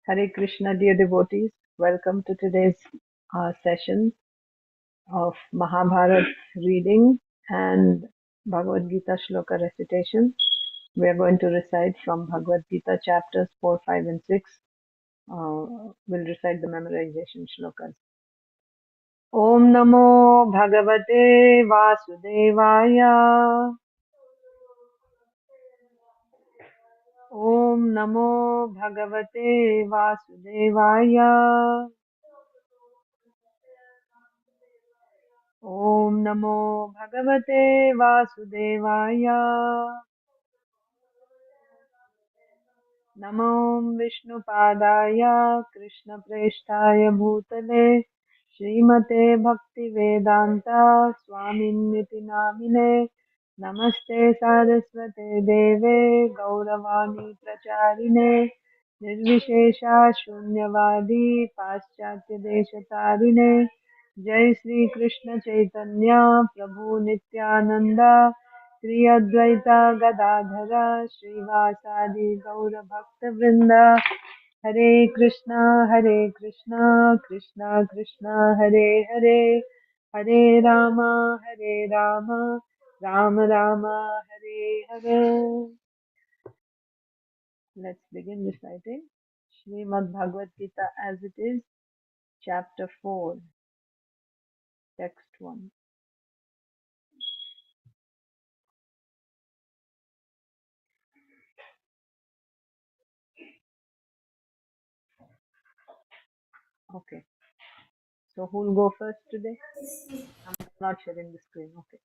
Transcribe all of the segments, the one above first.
Hare Krishna, dear devotees. Welcome to today's session of Mahabharata reading and Bhagavad Gita shloka recitation. We are going to recite from Bhagavad Gita chapters 4, 5, and 6. We'll recite the memorization shlokas. Om Namo Bhagavate Vasudevaya. Om Namo Bhagavate Vasudevaya. Om Namo Bhagavate Vasudevaya. Namo Vishnupadaya Krishna Preshtaya Bhutale Srimate Bhaktivedanta Swaminiti Namine Namaste Saraswate Deve Gauravani Pracharine Nirvishesha Shunyavadi Paschatya Deshatarine Jai Sri Krishna Chaitanya Prabhu Nityananda Shri Advaita Gadadhara Srivasadi Gaura Bhakta Vrinda Hare Krishna Krishna Krishna Hare Hare Hare Rama Rama Rama Hare Hare. Let's begin reciting Srimad Bhagavad Gita as it is, chapter 4, text 1. Okay, so who will go first today? I'm not sharing the screen. Okay.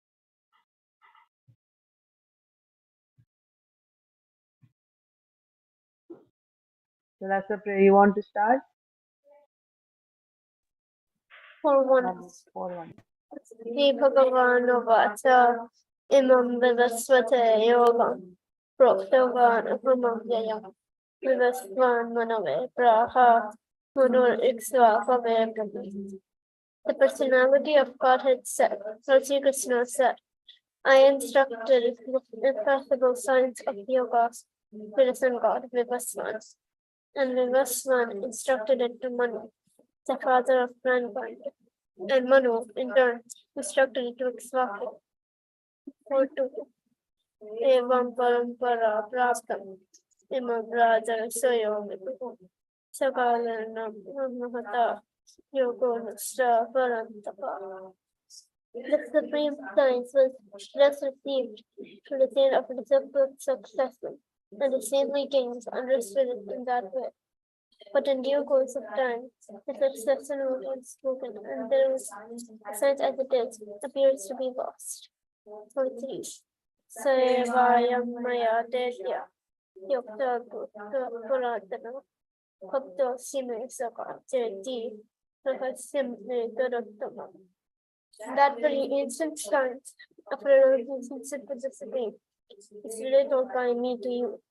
So that's a prayer. You want to start? 4-1. 4-1. He Bhagavan Imam Vivaswate Yogam Proktovan Humamyayam Vivasvan Manave Praha Munur Iksva Pavayam. The personality of Godhead said, Lord Sri Krishna said, I instructed the impossible science of yoga to the sun god Vivasvan, and Vivasvan instructed it to Manu, the father of mankind. And Manu, in turn, instructed it to Iksvaku. 4-2. Evam parampara praptam imam raja sayo vipuhu sakalanam mahata yogo nasta parantapa. The supreme science was thus received to the tale of the simple successful, and the saintly kings understood it in that way. But in due course of time, the successor was unspoken, and there was science as it is appears to be lost. 43. Sevayam maya desya yokta puratana bhakta sime saka cheti rahasyam garottama. That very ancient science of relationship with the Supreme is related by me to you,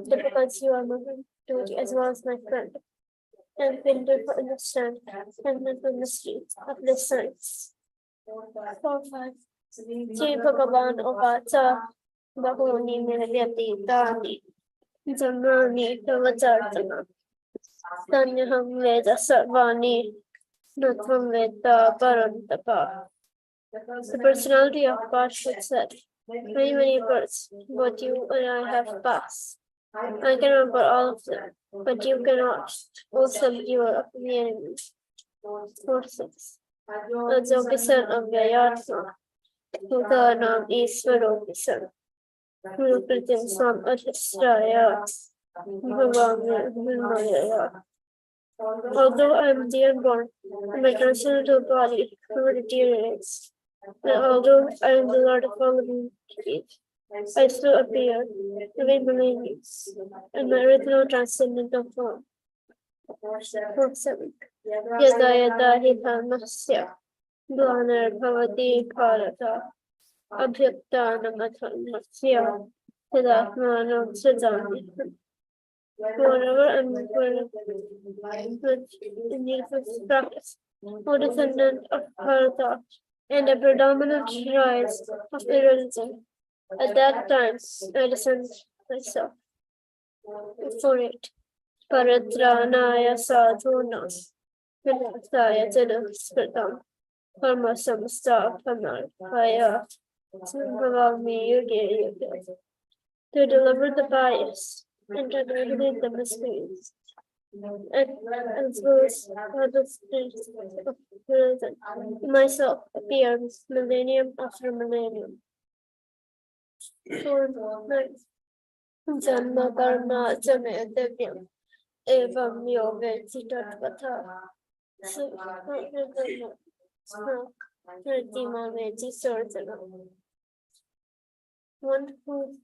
because you are my duty as well as my friend, and willing to understand and the mysteries of this science. 4-5. Sri Bhagavan Uvacha Bahuni Miryati Dani Jamani Tavachartana Tanyaham Veda Sarvani Natvam Veda Parantapa. The personality of God said, many births, but you and I have passed. I can remember all of them, but you cannot. O subduer of the enemy. 4-6. Ajokisan of Vyayatma. Udanam Iswarokisan. Rupratim Sam Adhisraya. Bhavamaya. Although I am dear born, my transcendental body never deteriorates. And although I am the Lord of all living entities, I still appear, living millenniums, in my original transcendental form. 7. Yada yada hi dhammasya dhanarbhavati bharata abhyaktanamathannasya tadatmanam sridhamyam. Forever and forever, in Jesus practice, O descendant of Bharata, and a predominant rise of irreligion. At that time, I descend myself. 4.8. Paratranaya sadhunam vinasaya janaspratam karma samasthapanarthaya sambhavami yuge yuge. To deliver the pious and to regulate the mysteries, and as well as other states of religion. Myself appears millennium after millennium. 4.9. Janma karma jame divyam evam yoga citatvatha Pratima Veji Sarjana. One who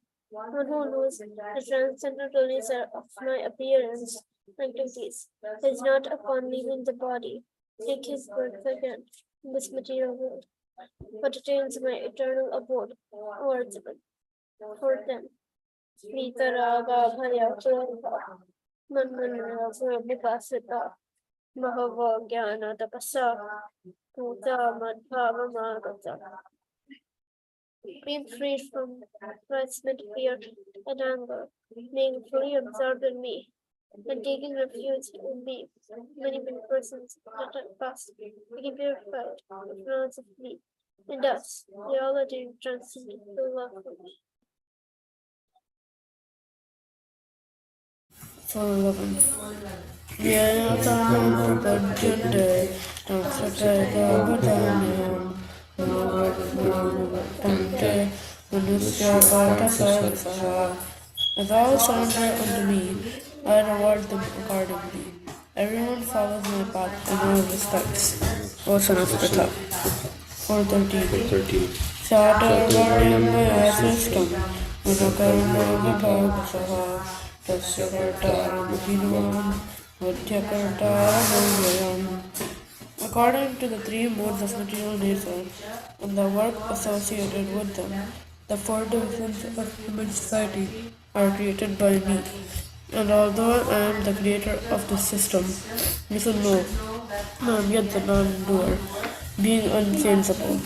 knows the transcendental nature of my appearance and activities is not upon leaving the body, take his birth again in this material world, but attains my eternal abode, or heaven. For them, Vitaraga Bhaya Purva Manmanara Vikasita Mahava Jnana Tapasa Puta Madhavamagata. Being freed from harassment, fear, and anger, being fully absorbed in me, and taking refuge in me, many persons that have passed, became purified with knowledge of me, and thus they all attain transcendental love for me. 4:11. Yanatam prapadyante tamsatayavadanyam navavartante manusyapatasasaha. As all surrender unto me, I reward them accordingly. Everyone follows my path in all respects. O son of Pritha. 4:13. Shatarvaryam maya system manakarma vibhagasaha tasya kartaram bhinavam madhyakartaram. According to the three modes of material nature and the work associated with them, the four divisions of human society are created by me. And although I am the creator of this system, you should know I am yet the non-doer, being unchangeable.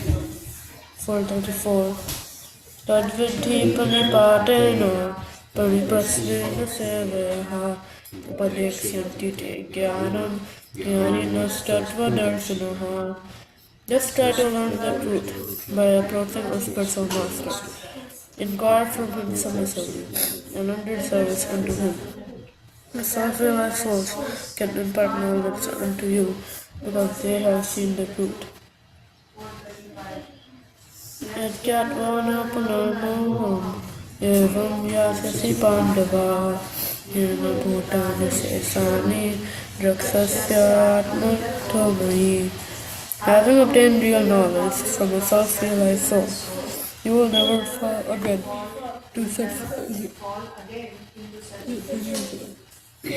4:34. Tadvidhi pranipatena pariprasnena sevaha upadekshyanti te jnanam jnaninastatvadarshanaha. Just try to learn the truth by approaching a spiritual master. Inquire from him submissively and under service unto him. The self-realized souls can impart knowledge unto you because they have seen the truth. Yajñātvāna punarmoham evam yasasi pandava yena bhutani sesani draksasyatmatthamayi. Having obtained real knowledge from a self-realized soul, you will never fall again to such.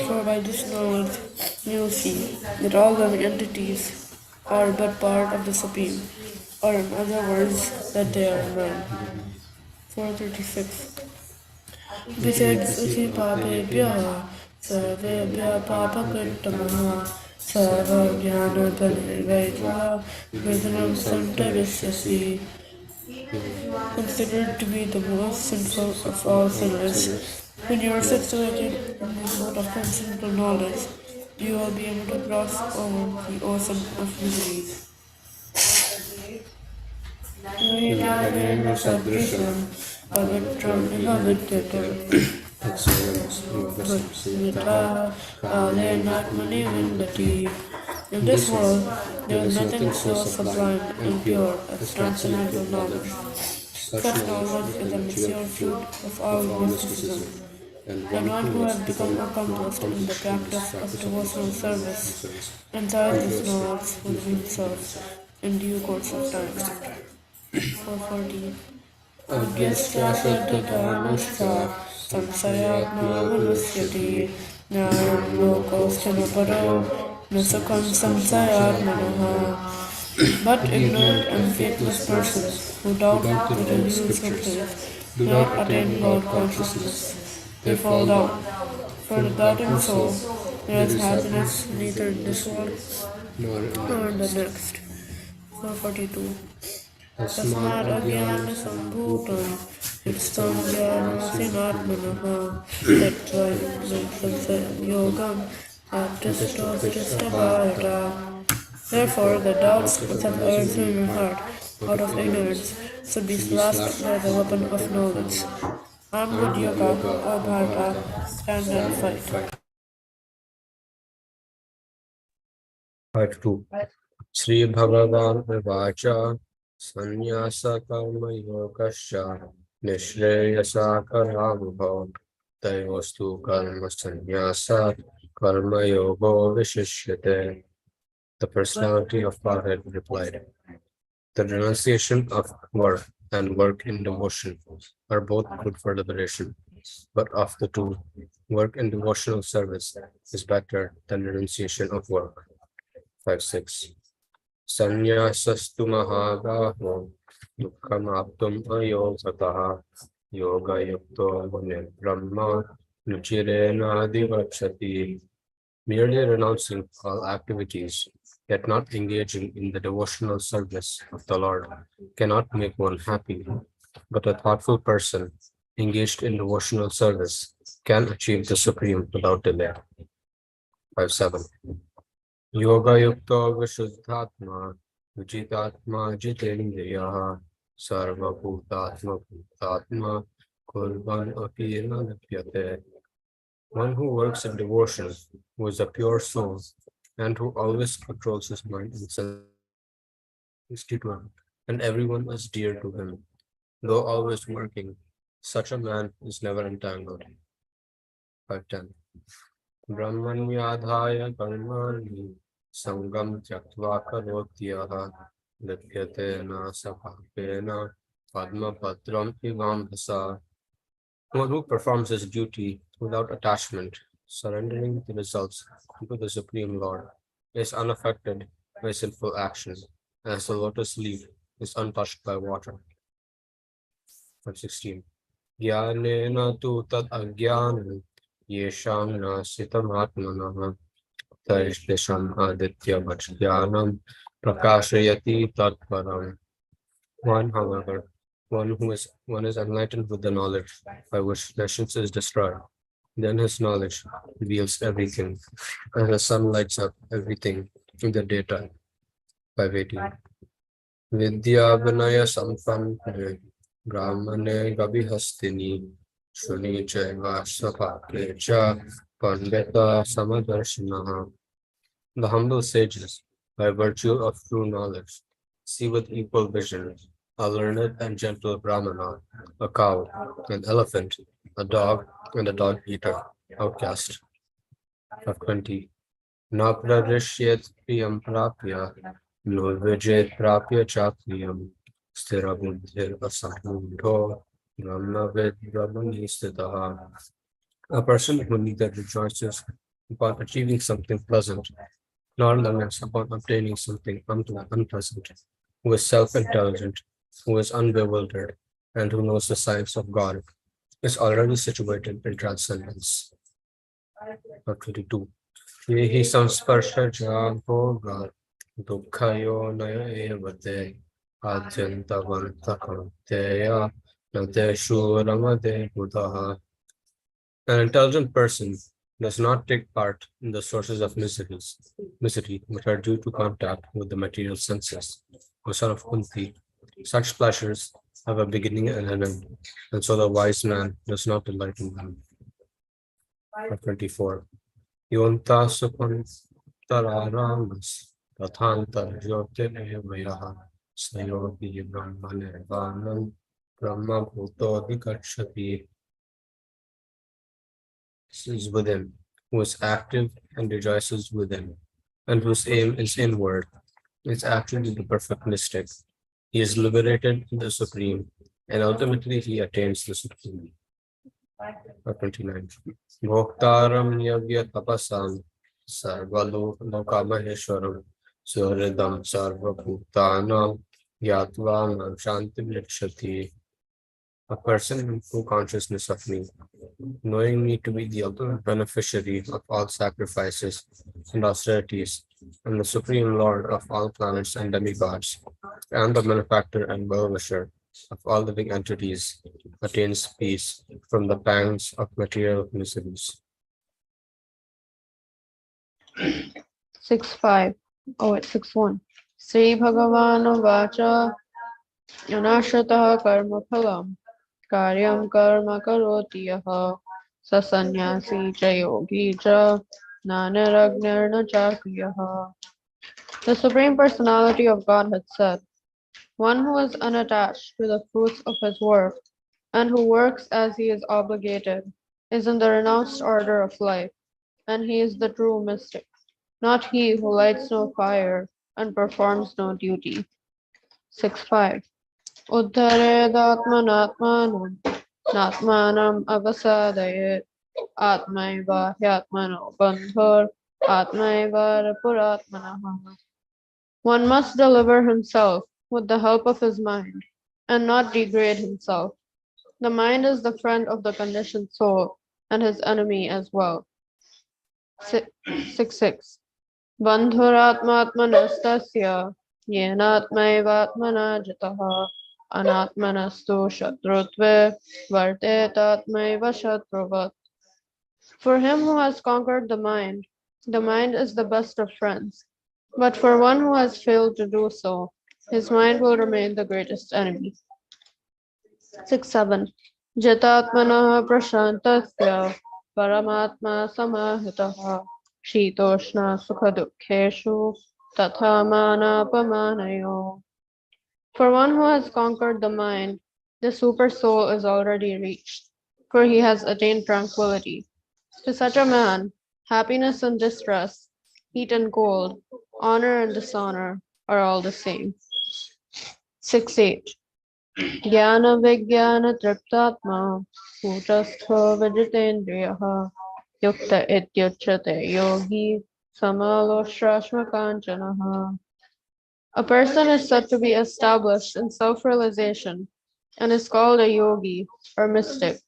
For by this knowledge you will see that all living entities are but part of the Supreme, or in other words, that they are none. 4:36. Vichedsusi papebhyaha sarvebhya papakritamah sarva jnana panirvaitva vidhanam santavisyasi. Considered to be the most sinful of all sinners, when you are situated in the mode of transcendental knowledge, you will be able to cross over the ocean of miseries. Nihityadeena sadrisham pavitram iha vidyate tatsvita alenatmani vindati. In this world, there is nothing so sublime and pure as transcendental knowledge. Such knowledge is the mature fruit of all mysticism, and one who has become accomplished in the practice of devotional service enjoys this knowledge within himself in due course of time. 4:40. Agyasya Shuddhadanuscha Samsayatma Manusyati Jnanam Lokosthana Paro Nasukam Samsayatmanaha. But ignorant and faithless persons who doubt the revealed scriptures do not attain God consciousness. They fall down. For the doubting soul, there is happiness neither in this world nor in the next. 442. Tasmad Agyana Sambhutam Hitsam Jnanasinatmanaha Tattva Yogam Bhaktistostistabharata. Therefore, the doubts which have arisen in your heart out of ignorance should be slashed by the weapon of knowledge. Armed with yoga, O Bharata, stand and fight. 2. Sri Bhagavan Vacha Sannyasa Karma Yogasya Nishreyasa Karamubhav Taivastu Karma Sannyasa Karma Yogo Vishishyate. The personality of Godhead replied, the renunciation of work and work in devotion are both good for liberation, but of the two, work in devotional service is better than renunciation of work. 5.6. Sanyasastu mahagaho dukkhamaptum ayogataha yoga yukto mune brahma nuchirena adivachati. Merely renouncing all activities, yet not engaging in the devotional service of the Lord, cannot make one happy. But a thoughtful person engaged in devotional service can achieve the supreme without delay. 5.7. Yoga yukta vishuddhatma vijitatma jitendriyaha sarva bhutatma bhutatma kurvan apirna lipyate. One who works in devotion, who is a pure soul, and who always controls his mind and senses, and everyone is dear to him. Though always working, such a man is never entangled. 5.10. Brahmanyadhaya karmani sangam tyaktva karotyaha lipyate na sapapena padma padram ivambhasa. One who performs his duty without attachment, surrendering the results to the Supreme Lord, is unaffected by sinful action, as the lotus leaf is untouched by water. 16. Jnanena tu tad ajnanam yesham nasitam atmanah tarishtesham aditya vajnanam prakashayati tatparam. One is enlightened with the knowledge by which ignorance is destroyed. Then his knowledge reveals everything, and the sun lights up everything in the daytime. 518. Vidya Vinaya Sampanne Brahmane Gabihastini Shuni Chaiva Sapaklecha Pandita Samadarshinaha. The humble sages, by virtue of true knowledge, see with equal vision a learned and gentle Brahmana, a cow, an elephant, a dog, and a dog eater, outcast. 20. Na prarishyet priyam prapya, no vijet prapya chakriyam, stira buddhir asamudho, brahmavid brahmanistitaha. A person who neither rejoices upon achieving something pleasant, nor laments upon obtaining something unpleasant, who is self-intelligent, who is unbewildered, and who knows the science of God, is already situated in transcendence. 22. Yehi samsparsha bhoga dukkhayo naya evate adyantavantakam teya nadeshu ramade buddha. An intelligent person does not take part in the sources of misery which are due to contact with the material senses. O son of Kunti, such pleasures have a beginning and an end, and so the wise man does not delight in them. 24. Yonta supam tararamas tathantar jyotirevaya sayogi brahma nirvanam brahma bhuto vikachati. Is within, who is active and rejoices within, and whose aim is inward, is actually the perfect mystic. He is liberated in the Supreme, and ultimately he attains the supreme. 29. Bhoktaram yagya tapasam sarvalokamaheshwaram suhridam sarvabhutanam yatva shantim yakshati. A person in full consciousness of me, knowing me to be the ultimate beneficiary of all sacrifices and austerities, and the supreme lord of all planets and demigods, and the benefactor and well-wisher of all living entities, attains peace from the pangs of material miseries. 6.5. Oh, wait, 6.1. Sri Bhagavan Vacha Yanashataha Karma Phalam Karyam Karma Karoti Yaha Sasanyasi Cha Yogi Cha Nanaragnarna Chakriyaha. The Supreme Personality of Godhead said, one who is unattached to the fruits of his work and who works as he is obligated is in the renounced order of life, and he is the true mystic, not he who lights no fire and performs no duty. 6.5. Uddharedatmanatmanam natmanam avasadayet atmaiva hyatmano bandhur atmaiva rapuratmanaha. One must deliver himself with the help of his mind and not degrade himself. The mind is the friend of the conditioned soul and his enemy as well. 6.6. Bandhuratmatmanastasya yenatmaivatmana jitaha anatmanastu shatrutve vartetatmaiva shatruvat. For him who has conquered the mind is the best of friends. But for one who has failed to do so, his mind will remain the greatest enemy. 6.7. Jitatmana prashantasya paramatma samahitaha shitoshna sukhadukheshu tatha manapamanayo. For one who has conquered the mind, the super soul is already reached, for he has attained tranquility. To such a man, happiness and distress, heat and cold, honor and dishonor are all the same. 6.8. Jnana Vijnana Triptatma Kutastho Vijitendriyaha Yukta Ityuchyate Yogi Samaloshrashma Kanchanaha. A person is said to be established in self-realization and is called a yogi or mystic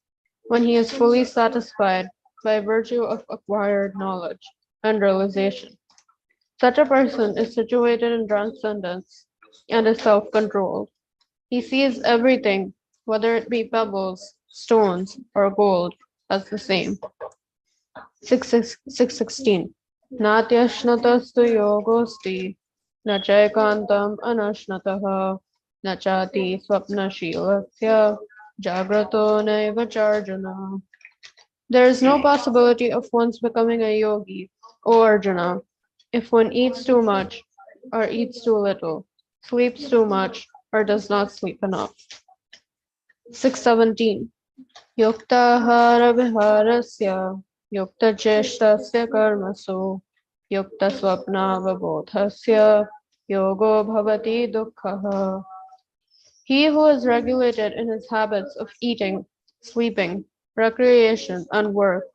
when he is fully satisfied by virtue of acquired knowledge and realization. Such a person is situated in transcendence and is self-controlled. He sees everything, whether it be pebbles, stones, or gold, as the same. 6.16. Natyashnatastu yogosti na chaikantam anashnataha na chati swapnashilasya jagrato naiva charjana. There is no possibility of one's becoming a yogi, O Arjuna, if one eats too much or eats too little, sleeps too much or does not sleep enough. 6.17. Yuktahara viharasya yukta cheshtasya karmasu yukta swapna vabodhasya yogo bhavati dukkhaha. He who is regulated in his habits of eating, sleeping, recreation, and work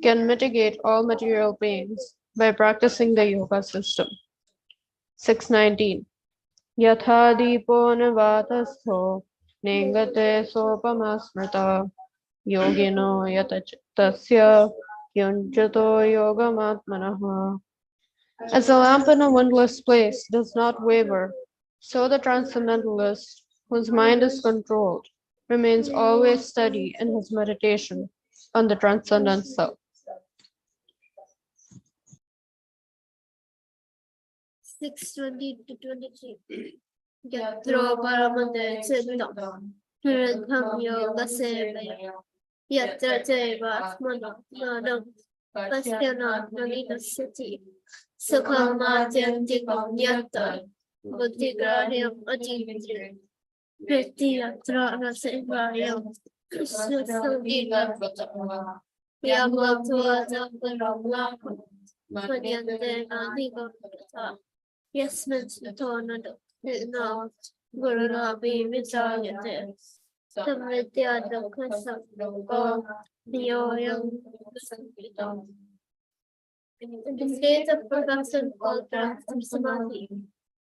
can mitigate all material pains by practicing the yoga system. 6.19. Yatha dipo nivatastho ningate sopama smrita yogino yata chittasya yunjato yogamatmanaha. As a lamp in a windless place does not waver, so the transcendentalist, whose mind is controlled, remains always steady in his meditation on the transcendent self. 6:20-23. Yatro paramate chitta hridham yoga sevaya yatra chaiva atmana manam pasyanat nanidasyati sukham atyantikam yatta buddhigrahyam achintri priti yatra rasevayam krishna sangita yamatva japaram lakam Panyante Nadiga Yasmin Tona no Gururabi Vichayate Samvidya Dukha Samyogo Nyoyam Samvidam. In the state of perfection called Samadhi,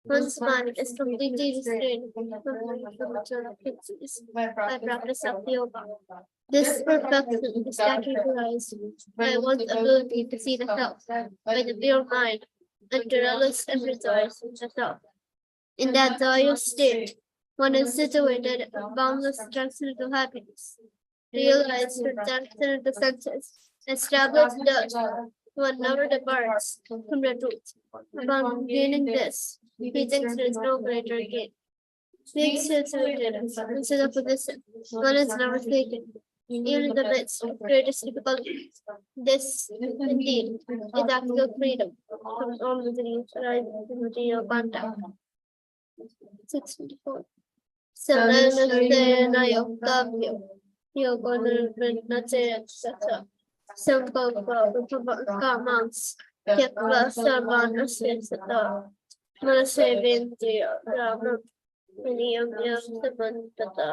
one's mind is completely restrained from material activities by practice of yoga. This perfection is characterized by one's ability to see the self by the pure mind and to relish and rejoice in the self. In that joyous state, one is situated in boundless transcendental happiness, realized the transcendental senses, established thus, one never departs from the truth. Upon gaining this, he thinks there is no greater gain. Being situated instead of position, one is never taken, even in the midst of greatest difficulty. This, indeed, is actual freedom from all misery arising from material contact. 624. Saranastena Yokavyo, Yogonataya Sata, Sankova Kamans, Kyatva Sarvana Sata, Manasevindriya, Rama, Niyamya Samantata.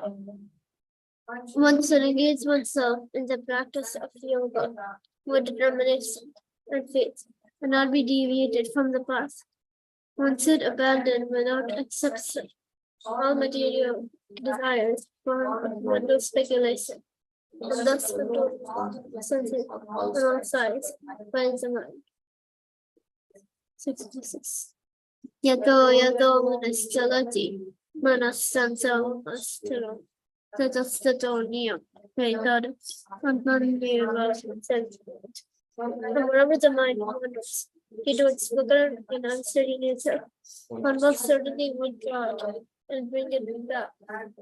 One should engage oneself in the practice of yoga with determination and faith, and not be deviated from the path. One should abandon without exception all material desires for mental speculation, and thus control the senses on all sides finds the mind. 66. Yato yato manaschalati manasansamasthara tatastatoniyam vedad anandeva sentiment. And wherever the mind wanders, he to its vigor and unsteady nature, one must certainly withdraw it and bring it back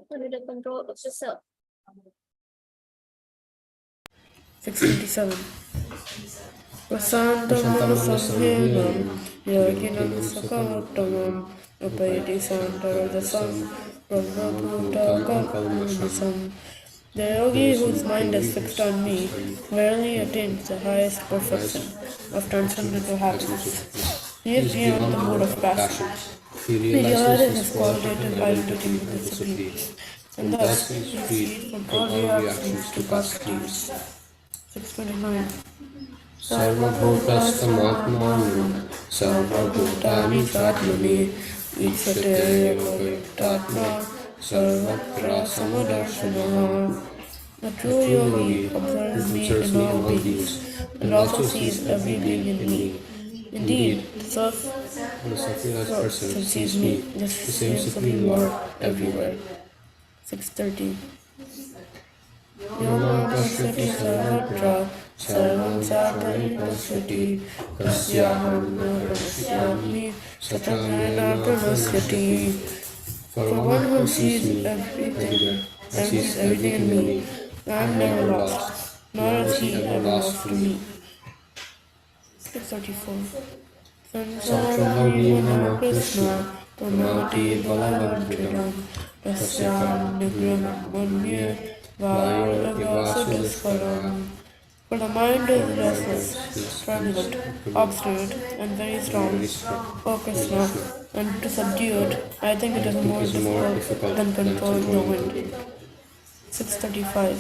under the control of the self. 627. Prasantamanasabhyanam yoginam sakavattamam upayati santaradasam prabhuta. The yogi whose mind is fixed on me verily attains the highest perfection of transcendental happiness. He is beyond the mode of passion. He realizes his qualitative identity with the Supreme, and thus he is freed from all reactions to capacities. 629. Sarvabhutastamātmānam Sarvabhutani Tatmani Icchate Yoga-yuktātmā Sarvatra Samadarshanaha. The true yogi observes me in all beings, and also sees every being in me. Indeed, the self-realized person sees me, the same Supreme Lord, everywhere. 630. Yama pashyati sarvatra sarvam sarvani pashyati tasyaham na panasyami satamena pranasyati. For one who sees everything and sees everything in me, I am never lost, nor is he ever lost to me. 634. Sansara Krishna Pramati Balavantiram Tasyam Nigram Manye Vayuragasuduskaram. For the mind is restless, turbulent, obstinate, and very strong, O Krishna, and to subdue it, I think it is more difficult than controlling the wind. 635.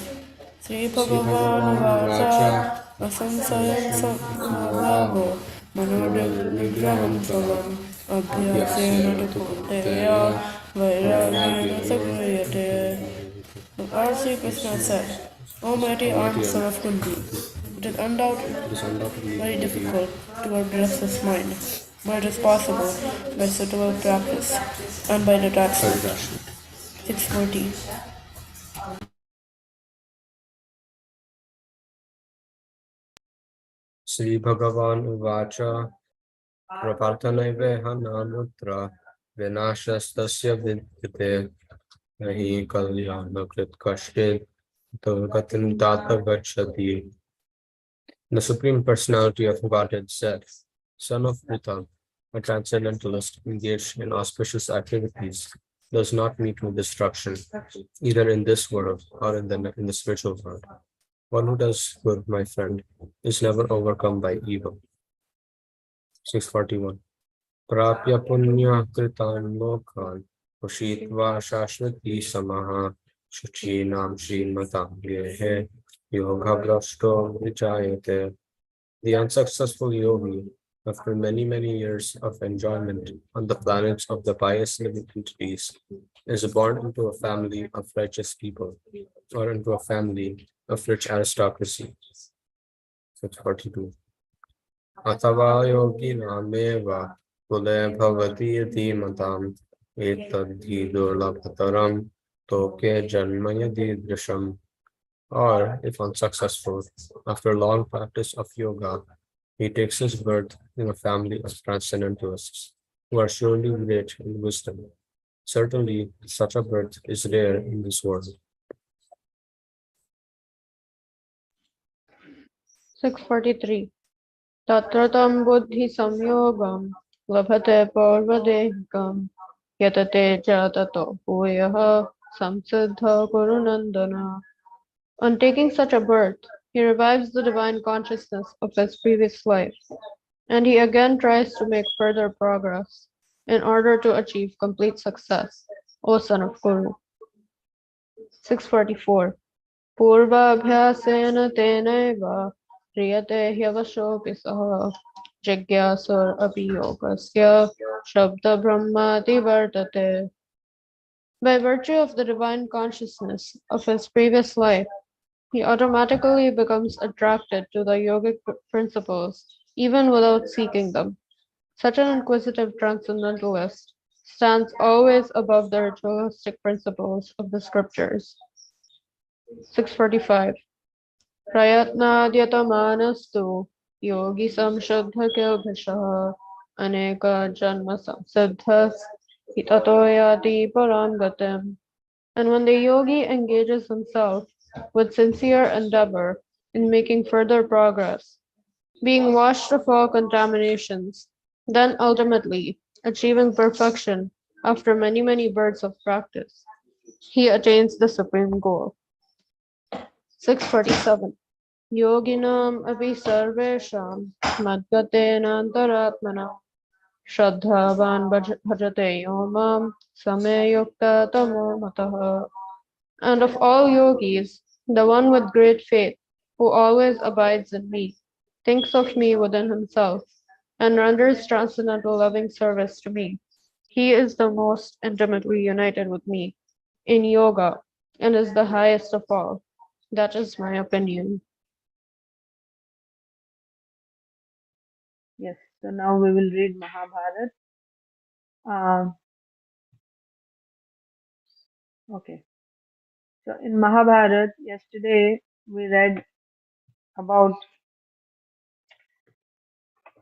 Sri Bhagavan Vacha Asansayam Samabhavo Manodam Savam Abhyasena Dukunteya Vairagena Sagrayate. Lord Sri Krishna said, O mighty armed son of Kunti, it is undoubtedly very difficult to address this mind, but it is possible by suitable practice and by detachment. 640. Sri Bhagavan Uvacha Praparthanaiveha namutra Vinashastasya vidyate Nahi kalyana krit kashit Tavatin tata gachati. The Supreme Personality of Godhead said, Son of Pritha, a transcendentalist engaged in auspicious activities, does not meet with destruction, either in this world or in the spiritual world. One who does good, my friend, is never overcome by evil. 641. Prapya punya kritan lokan Ushitva shashvati samaha Shuchinam Srimataam Yehe Yoga Brashto Vichayate. The unsuccessful yogi, after many, many years of enjoyment on the planets of the pious living entities, is born into a family of righteous people or into a family of rich aristocracy. 642. Athava yogi nameva kule bhavati yati matam etadhi durlabhataram toke janmayadi drisham. Or, if unsuccessful, after long practice of yoga, he takes his birth in a family of transcendentalists who are surely great in wisdom. Certainly, such a birth is rare in this world. 643. Tatratam buddhi samyogam labhate parvadehikam yatate jatato bhuyaha samsiddha gurunandana. On taking such a birth, he revives the divine consciousness of his previous life, and he again tries to make further progress in order to achieve complete success, O son of Guru. 644. पूर्वाभ्यासेन तेनैव ह्रियते ह्यवशोऽपि सः जिज्ञासुरपि योगस्य शब्दब्रह्माति वर्तते. By virtue of the divine consciousness of his previous life, he automatically becomes attracted to the yogic principles even without seeking them. Such an inquisitive transcendentalist stands always above the ritualistic principles of the scriptures. 645. प्रयत्नाद्यतमानस्तु योगी संशुद्धकिल्बिषः अनेकजन्मसंसिद्धः ततो याति परां गतिम्. And when the yogi engages himself with sincere endeavor in making further progress, being washed of all contaminations, then ultimately achieving perfection after many, many births of practice, he attains the supreme goal. 647. Yoginam api sarvesham madgatenantaraatmana Shraddhavan bhajate yomam samyukta tamo mataha. And of all yogis, the one with great faith, who always abides in me, thinks of me within himself, and renders transcendental loving service to me. He is the most intimately united with me in yoga and is the highest of all. That is my opinion. Yes, so now we will read Mahabharata. Okay, so in Mahabharata, yesterday we read about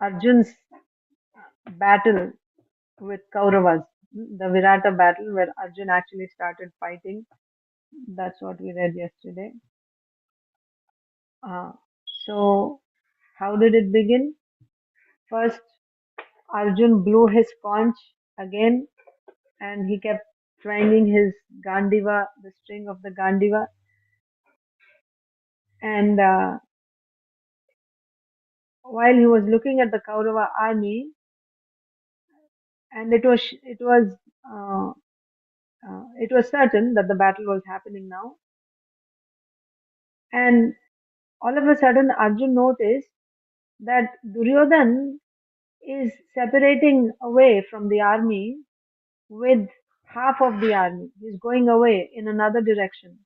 Arjun's battle with Kauravas, the Virata battle where Arjun actually started fighting. That's what we read yesterday. Uh, so, how did it begin? First, Arjun blew his conch again and he kept twanging his Gandiva, the string of the Gandiva, and while he was looking at the Kaurava army, and uh, it was certain that the battle was happening now, and all of a sudden Arjun noticed that Duryodhan is separating away from the army with half of the army. He's going away in another direction.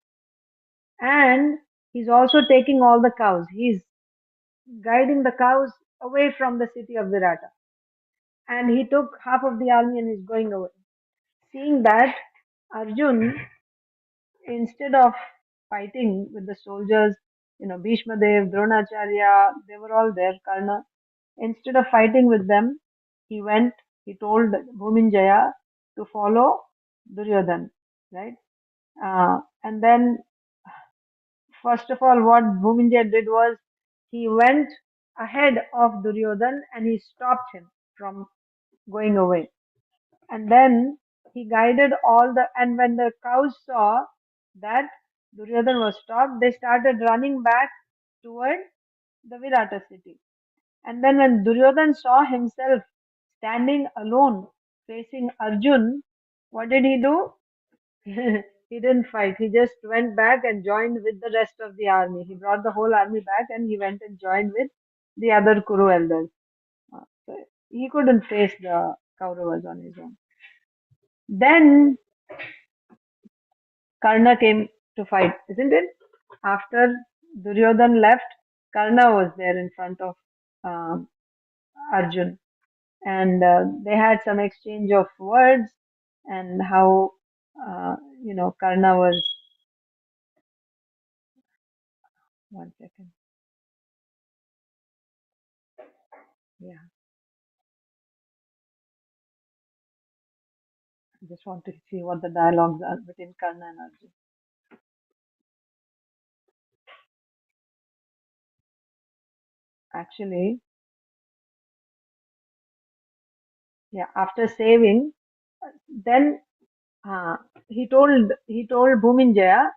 And he's also taking all the cows. He's guiding the cows away from the city of Virata. And he took half of the army and he's going away. Seeing that, Arjun, instead of fighting with the soldiers, Bhishma Dev, Dronacharya, they were all there, Karna. Instead of fighting with them, he told Bhuminjaya to follow Duryodhan, right? And then, first of all, what Bhuminjaya did was he went ahead of Duryodhan and he stopped him from going away. And then he guided and when the cows saw that Duryodhan was stopped, they started running back toward the Virata city. And then when Duryodhan saw himself standing alone facing Arjun, what did he do? He didn't fight. He just went back and joined with the rest of the army. He brought the whole army back and he went and joined with the other Kuru elders. So he couldn't face the Kauravas on his own. Then Karna came to fight, isn't it? After Duryodhan left, Karna was there in front of um, Arjun, and they had some exchange of words, and how Karna was. One second. Yeah, I just want to see what the dialogues are between Karna and Arjun. Actually, yeah, after saving, then uh, he told Bhuminjaya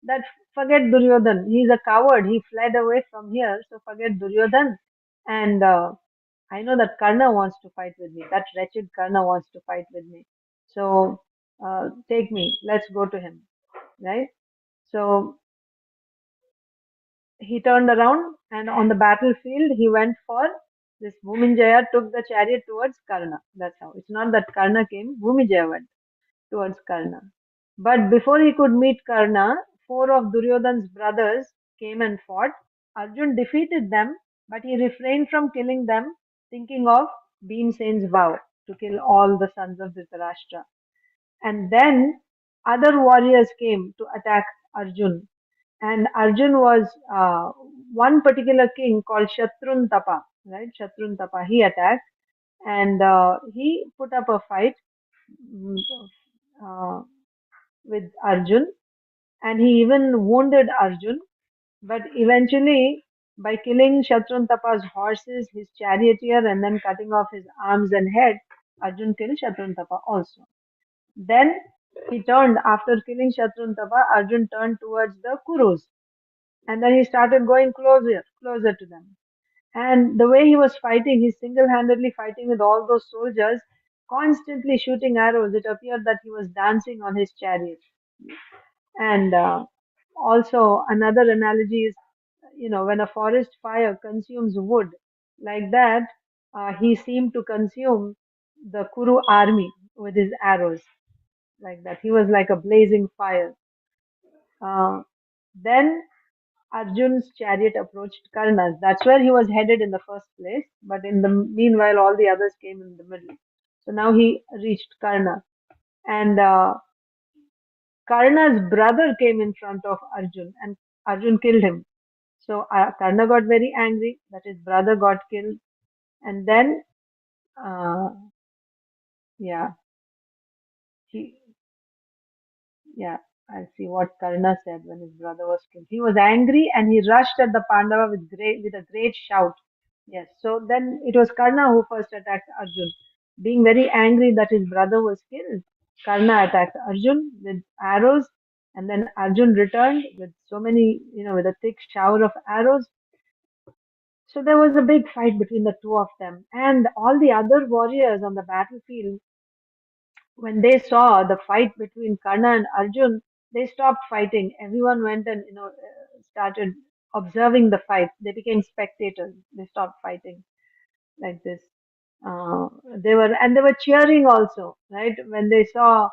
that forget Duryodhan. He's a coward. He fled away from here, so forget Duryodhan. And I know that Karna wants to fight with me. That wretched Karna wants to fight with me. So take me. Let's go to him. Right. So he turned around and on the battlefield he went for this. Bhuminjaya took the chariot towards Karna. That's how. It's not that Karna came. Bhumijaya went towards Karna. But before he could meet Karna, four of Duryodhan's brothers came and fought. Arjun defeated them, but he refrained from killing them, thinking of Bhimsen's vow to kill all the sons of Dhritarashtra. And then other warriors came to attack Arjun. And Arjun was one particular king called Shatrun Tapa, right? Shatrun Tapa. He attacked and he put up a fight mm, uh, with Arjun, and he even wounded Arjun. But eventually, by killing Shatruntapa's horses, his charioteer, and then cutting off his arms and head, Arjun killed Shatruntapa also. Then he turned, after killing Shatruntapa, Arjun turned towards the Kurus, and then he started going closer to them. And the way he was fighting, he's single-handedly fighting with all those soldiers, constantly shooting arrows. It appeared that he was dancing on his chariot. And also, another analogy is, when a forest fire consumes wood, like that, he seemed to consume the Kuru army with his arrows, like that. He was like a blazing fire. Uh, then Arjun's chariot approached Karna's. That's where he was headed in the first place. But in the meanwhile, all the others came in the middle. So now he reached Karna. And Karna's brother came in front of Arjun and Arjun killed him. So Karna got very angry that his brother got killed. And then, uh, yeah, he, yeah, I'll see what Karna said when his brother was killed. He was angry and he rushed at the Pandava with a great shout. Yes, so then it was Karna who first attacked Arjun. Being very angry that his brother was killed, Karna attacked Arjun with arrows, and then Arjun returned with so many, with a thick shower of arrows. So there was a big fight between the two of them, and all the other warriors on the battlefield, when they saw the fight between Karna and Arjun, they stopped fighting. Everyone went and started observing the fight. They became spectators. They stopped fighting like this. Uh, they were cheering also, right? When they saw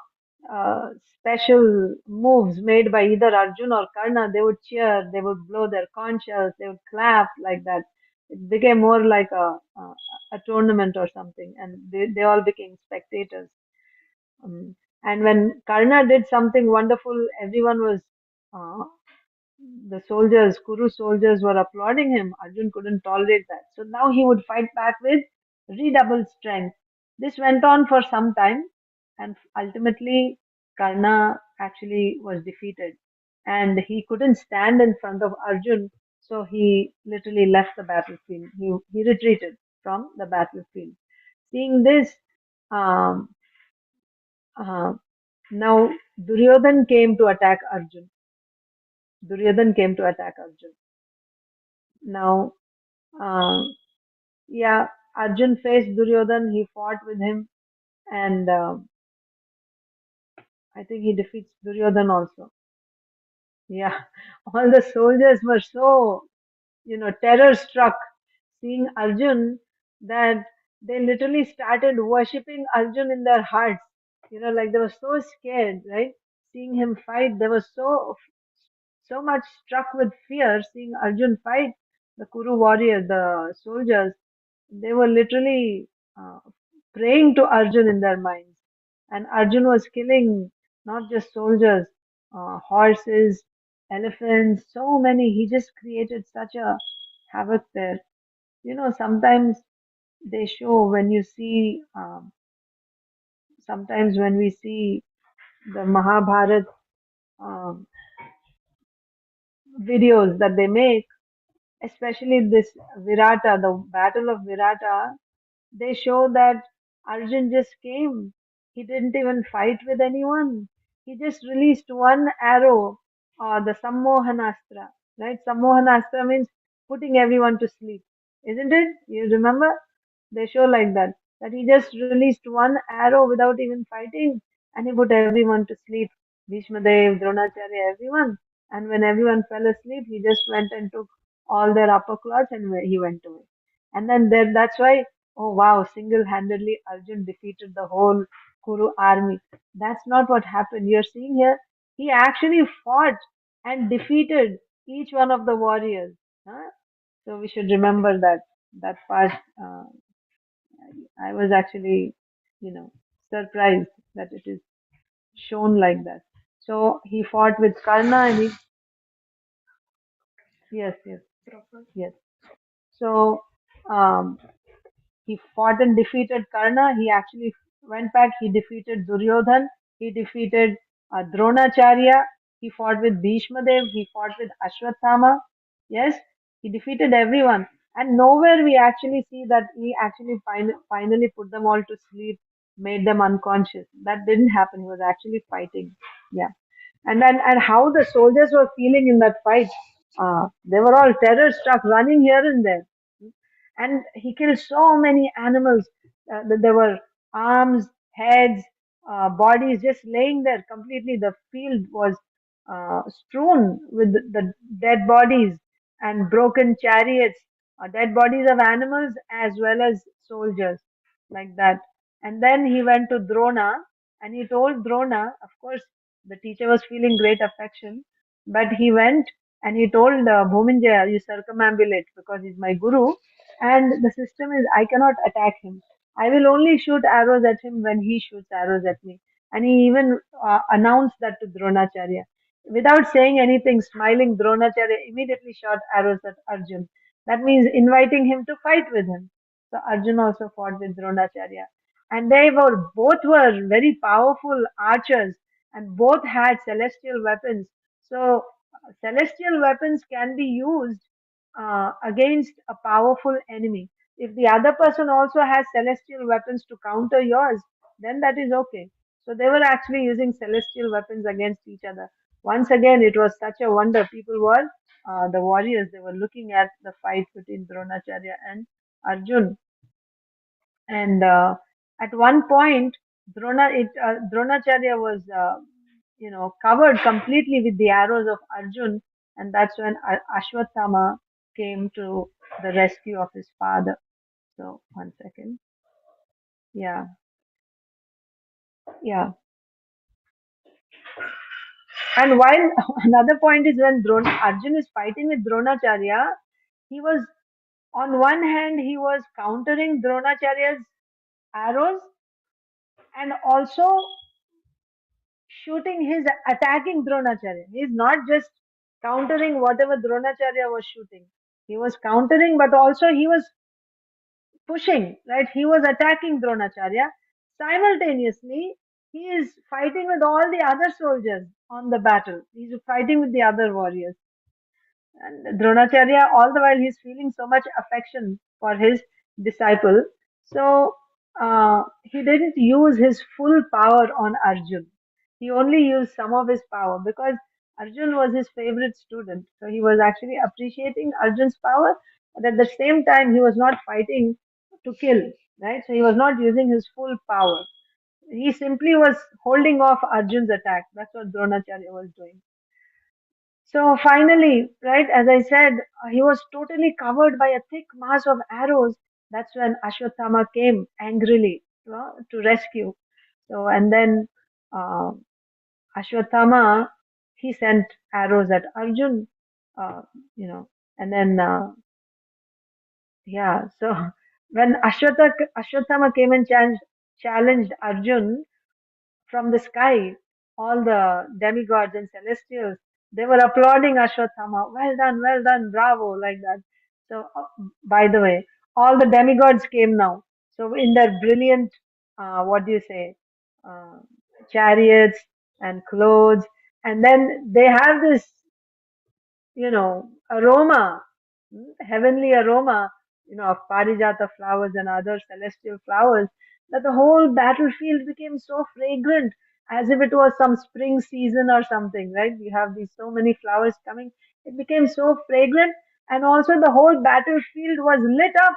special moves made by either Arjun or Karna, they would cheer. They would blow their conch shells. They would clap like that. It became more like a tournament or something, and they all became spectators. Um, and when Karna did something wonderful, everyone was, uh, the soldiers, Kuru soldiers were applauding him. Arjun couldn't tolerate that. So now he would fight back with redoubled strength. This went on for some time, and ultimately Karna actually was defeated. And he couldn't stand in front of Arjun, so he literally left the battlefield. He retreated from the battlefield. Seeing this, um, uh, now Duryodhan came to attack Arjun. Duryodhan came to attack Arjun. Now, uh, yeah, Arjun faced Duryodhan. He fought with him, and I think he defeats Duryodhan also. Yeah, all the soldiers were so, terror struck seeing Arjun that they literally started worshipping Arjun in their hearts. Like they were so scared, right? Seeing him fight, they were so much struck with fear seeing Arjun fight the Kuru warrior, the soldiers. They were literally praying to Arjun in their minds. And Arjun was killing not just soldiers, horses, elephants, so many. He just created such a havoc there. Sometimes they show when you see, sometimes when we see the Mahabharata um, videos that they make, especially this Virata, the Battle of Virata, they show that Arjun just came. He didn't even fight with anyone. He just released one arrow, the Sammohanastra, right? Sammohanastra means putting everyone to sleep, isn't it? You remember? They show like that. That he just released one arrow without even fighting and he put everyone to sleep. Bhishma Dev, Dronacharya, everyone. And when everyone fell asleep, he just went and took all their upper cloths and he went away. And then there, that's why, oh wow, single-handedly Arjun defeated the whole Kuru army. That's not what happened. You're seeing here, he actually fought and defeated each one of the warriors. Huh? So we should remember that part. I was actually, you know, surprised that it is shown like that. So he fought with Karna and yes, yes, yes. So um, he fought and defeated Karna. He actually went back. He defeated Duryodhan. He defeated Dronacharya. He fought with Bhishma Dev. He fought with Ashwatthama. Yes, he defeated everyone. And nowhere we actually see that he actually finally put them all to sleep, made them unconscious. That didn't happen. He was actually fighting. Yeah. And how the soldiers were feeling in that fight. They were all terror struck, running here and there. And he killed so many animals. There were arms, heads, bodies just laying there completely. The field was strewn with the dead bodies and broken chariots, dead bodies of animals as well as soldiers, like that. And then he went to Drona and he told Drona, of course, the teacher was feeling great affection, but he went and he told Bhuminjaya, you circumambulate because he's my guru. And the system is, I cannot attack him. I will only shoot arrows at him when he shoots arrows at me. And he even announced that to Dronacharya. Without saying anything, smiling, Dronacharya immediately shot arrows at Arjun. That means inviting him to fight with him. So Arjun also fought with Dronacharya. And they were both were very powerful archers and both had celestial weapons. So celestial weapons can be used against a powerful enemy. If the other person also has celestial weapons to counter yours, then that is okay. So they were actually using celestial weapons against each other. Once again, it was such a wonder. People were, the warriors, they were looking at the fight between Dronacharya and Arjun. And at one point, Dronacharya was, covered completely with the arrows of Arjun, and that's when Ashwatthama came to the rescue of his father. So one second. Yeah, yeah. And while another point is when Arjun is fighting with Dronacharya, he was on one hand he was countering Dronacharya's arrows and also shooting his attacking Dronacharya. He is not just countering whatever Dronacharya was shooting. He was countering, but also he was pushing, right? He was attacking Dronacharya. Simultaneously, he is fighting with all the other soldiers on the battle. He's fighting with the other warriors. And Dronacharya, all the while, he's feeling so much affection for his disciple. So he didn't use his full power on Arjun. He only used some of his power because Arjun was his favorite student. So he was actually appreciating Arjun's power, but at the same time, he was not fighting to kill, right? So he was not using his full power. he simply was holding off Arjun's attack. That's what Dronacharya was doing. So finally, right, as I said, he was totally covered by a thick mass of arrows. That's when Ashwatthama came angrily to rescue. So, and then uh, Ashwatthama, he sent arrows at Arjun, uh, you know, and then, yeah, so when Ashwatthama came and challenged Arjun, from the sky, all the demigods and celestials, they were applauding Ashwatthama. Well done, bravo, like that. So, by the way, all the demigods came now. So, in their brilliant, what do you say, uh, chariots and clothes, and then they have this aroma, heavenly aroma, of parijata flowers and other celestial flowers, that the whole battlefield became so fragrant, as if it was some spring season or something, right? You have these so many flowers coming. It became so fragrant, and also the whole battlefield was lit up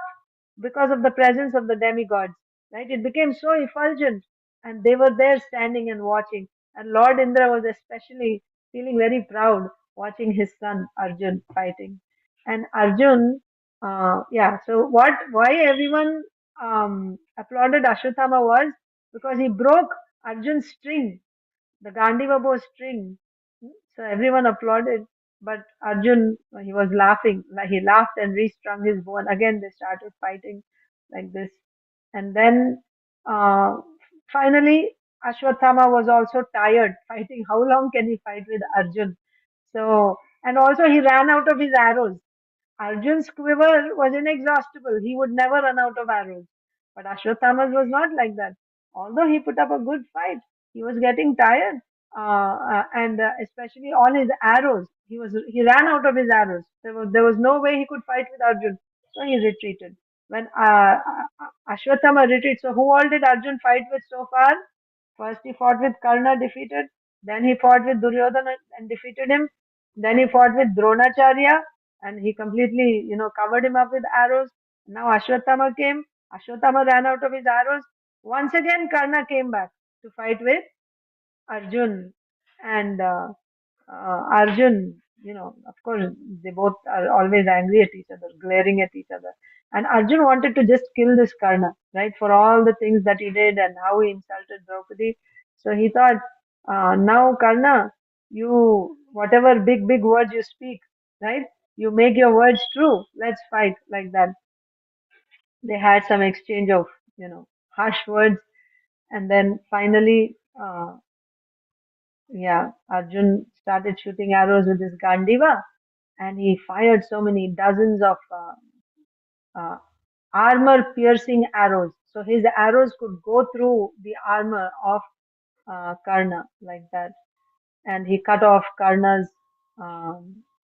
because of the presence of the demigods, right? It became so effulgent, and they were there standing and watching. And Lord Indra was especially feeling very proud watching his son Arjun fighting. And Arjun, yeah. So why everyone applauded Ashwatthama was because he broke Arjun's string, the Gandiva bow string. So everyone applauded, but Arjun, he was laughing. Like he laughed and restrung his bow, and again they started fighting like this. And then uh, finally, Ashwatthama was also tired fighting. How long can he fight with Arjun? So, and also he ran out of his arrows. Arjun's quiver was inexhaustible. He would never run out of arrows. But Ashwatthama's was not like that. Although he put up a good fight, he was getting tired, and especially all his arrows. He ran out of his arrows. There was no way he could fight with Arjun, so he retreated. When Ashwatthama retreated, so who all did Arjun fight with so far? First he fought with Karna, defeated. Then he fought with Duryodhana and defeated him. Then he fought with Dronacharya, and he completely, covered him up with arrows. Now Ashwatthama came. Ashwatthama ran out of his arrows. Once again, Karna came back to fight with Arjun. And Arjun, of course, they both are always angry at each other, glaring at each other. And Arjun wanted to just kill this Karna, right, for all the things that he did and how he insulted Draupadi. So he thought, now Karna, you, whatever big words you speak, right, you make your words true. Let's fight like that. They had some exchange of, harsh words. And then finally, yeah, Arjun started shooting arrows with his Gandiva, and he fired so many dozens of uh, armor piercing arrows. So his arrows could go through the armor of Karna like that. And he cut off Karna's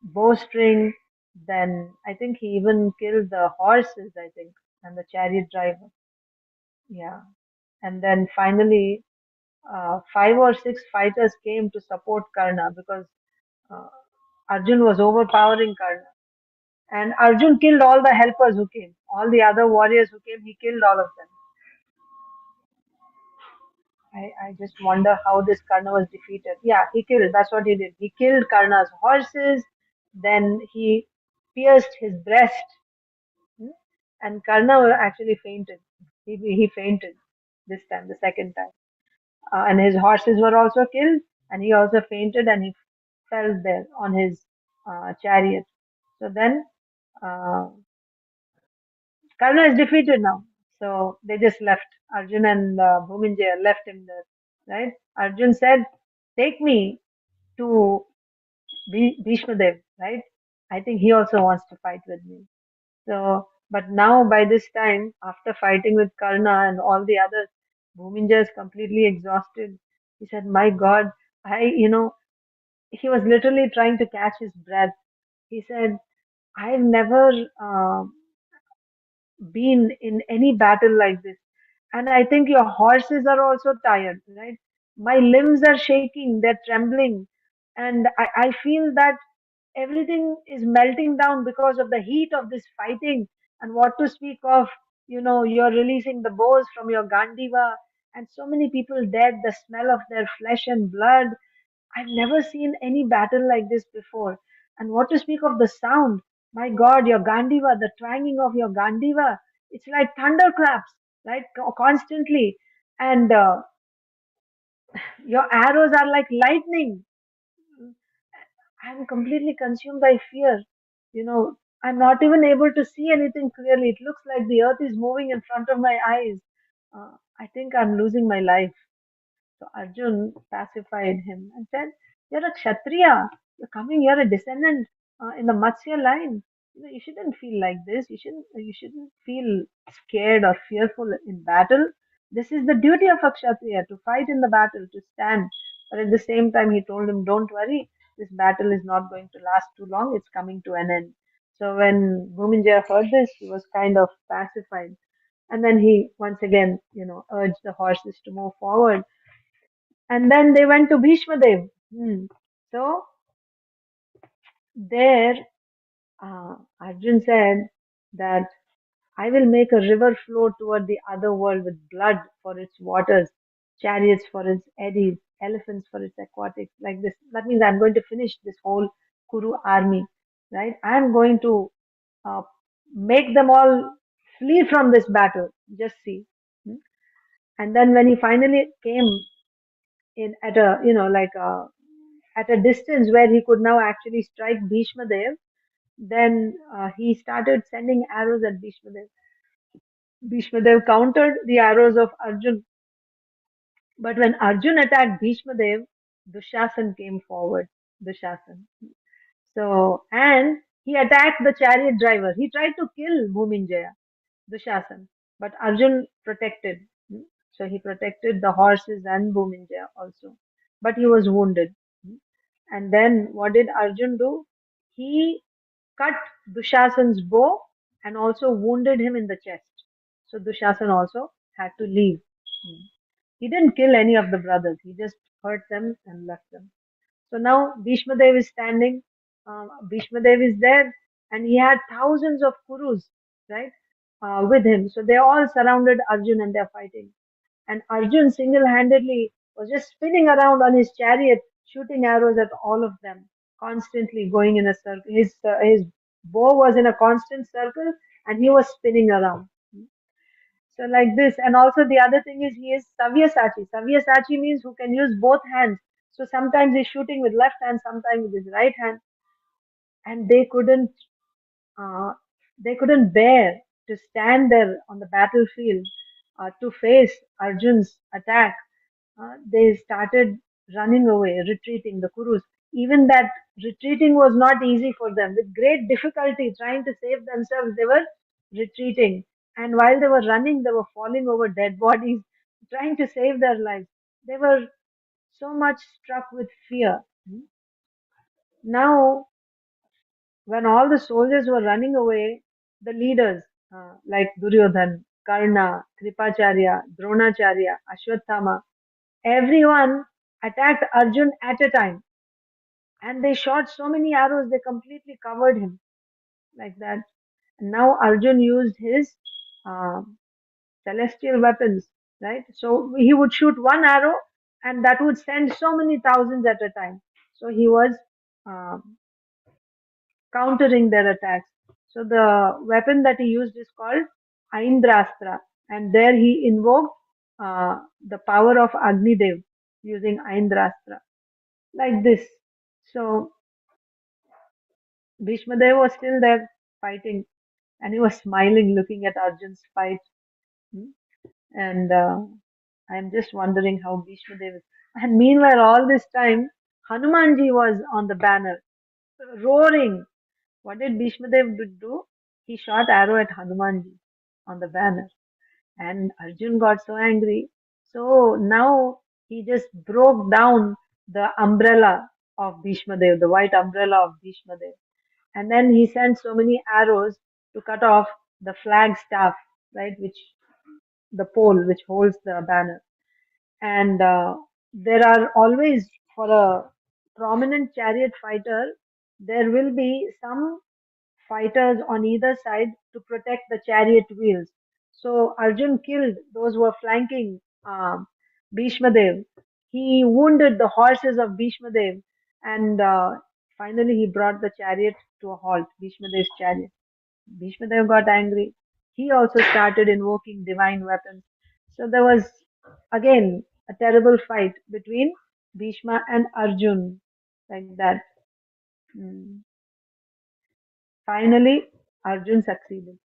bowstring. Then I think he even killed the horses, I think, and the chariot driver. Yeah. And then finally, five or six fighters came to support Karna because uh, Arjun was overpowering Karna. And Arjun killed all the helpers who came. All the other warriors who came, he killed all of them. I just wonder how this Karna was defeated. Yeah, he killed. That's what he did. He killed Karna's horses. Then he pierced his breast. Hmm? And Karna actually fainted. He fainted this time, the second time. And his horses were also killed. And he also fainted and he fell there on his chariot. So then uh, Karna is defeated now. So they just left. Arjun and Bhuminjaya left him there, right? Arjun said, take me to Bhishmadev, right? I think he also wants to fight with me. So, but now by this time, after fighting with Karna and all the others, Bhuminjaya is completely exhausted. He said, my God, he was literally trying to catch his breath. He said, I've never been in any battle like this. And I think your horses are also tired, right? My limbs are shaking, they're trembling. And I feel that everything is melting down because of the heat of this fighting. And what to speak of, you're releasing the bows from your Gandiva. and so many people dead, the smell of their flesh and blood. I've never seen any battle like this before. And what to speak of the sound? My God, your Gandiva, the twanging of your Gandiva, it's like thunderclaps, right? Constantly. And your arrows are like lightning. I'm completely consumed by fear. You know, I'm not even able to see anything clearly. It looks like the earth is moving in front of my eyes. I think I'm losing my life. So Arjun pacified him and said, "You're a Kshatriya. You're coming. You're a descendant in the Matsya line. You know, you shouldn't feel like this. You shouldn't feel scared or fearful in battle. This is the duty of a Kshatriya to fight in the battle, to stand." But at the same time, he told him, "Don't worry. This battle is not going to last too long. It's coming to an end." So when Bhuminjaya heard this, he was kind of pacified. And then he once again, urged the horses to move forward, and then they went to Bhishma Dev. So there, Arjun said that I will make a river flow toward the other world with blood for its waters, chariots for its eddies, elephants for its aquatics, like this. That means I'm going to finish this whole Kuru army, right? I'm going to uh, make them all flee from this battle. Just see. Hmm. And then when he finally came in at a, at a distance where he could now actually strike Bhishma Dev, then he started sending arrows at Bhishma Dev. Bhishma Dev countered the arrows of Arjun, but when Arjun attacked Bhishma Dev, Dushasan came forward. Dushasan. So, and he attacked the chariot driver. He tried to kill Bhuminjaya, Dushasan, but Arjun protected. So he protected the horses and Bhuminjaya also, but he was wounded. And then what did Arjun do? He cut Dushasan's bow and also wounded him in the chest. So Dushasan also had to leave. He didn't kill any of the brothers. He just hurt them and left them. So now Bhishma Dev is standing. Bhishma Dev is there, and he had thousands of Kurus, right, with him. So they all surrounded Arjun and they're fighting. And Arjun single-handedly was just spinning around on his chariot, shooting arrows at all of them, constantly going in a circle. His bow was in a constant circle, and he was spinning around. So like this, and also the other thing is he is Savyasachi. Savyasachi means who can use both hands. So sometimes he's shooting with left hand, sometimes with his right hand, and uh, they couldn't bear to stand there on the battlefield to face Arjun's attack. They started running away, retreating, the Kurus. Even that retreating was not easy for them. With great difficulty, trying to save themselves, they were retreating. And while they were running, they were falling over dead bodies, trying to save their lives. They were so much struck with fear. Now, when all the soldiers were running away, the leaders like Duryodhan, Karna, Kripacharya, Dronacharya, Ashwatthama, everyone attacked Arjun at a time, and they shot so many arrows they completely covered him like that. And now Arjun used his uh, celestial weapons, right? So he would shoot one arrow, and that would send so many thousands at a time. So he was um, countering their attacks. So the weapon that he used is called Aindrastra, and there he invoked the power of Agnidev using Aindrastra, like this. So Bhishmadev was still there fighting, and he was smiling, looking at Arjun's fight. Hmm. And I'm just wondering how Bhishmadev is. And meanwhile, all this time, Hanumanji was on the banner, roaring. What did Bhishmadev do? He shot arrow at Hanumanji on the banner, and Arjun got so angry. So now he just broke down the umbrella of Bhishmadev, the white umbrella of Bhishmadev, and then he sent so many arrows to cut off the flag staff, right, which the pole which holds the banner. And there are always, for a prominent chariot fighter, there will be some fighters on either side to protect the chariot wheels. So Arjun killed those who were flanking Bhishma Dev. He wounded the horses of Bhishma Dev, and finally he brought the chariot to a halt, Bhishma Dev's chariot. Bhishma Dev got angry. He also started invoking divine weapons. So there was again a terrible fight between Bhishma and Arjun, like that. Mm. Finally, Arjun succeeded.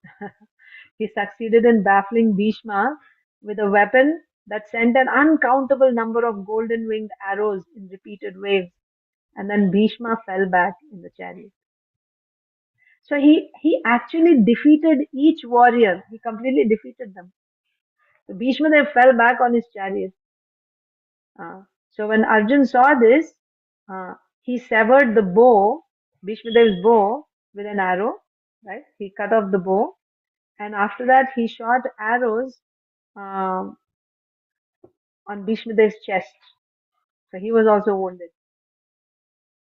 He succeeded in baffling Bhishma with a weapon that sent an uncountable number of golden winged arrows in repeated waves, and then Bhishma fell back in the chariot. So he actually defeated each warrior. He completely defeated them. So Bhishma Dev fell back on his chariot. Uh, so when Arjun saw this, uh, he severed the bow, Bhishma Dev's bow, with an arrow. Right? He cut off the bow, and after that he shot arrows um, on Bhishma Dev's chest. So he was also wounded.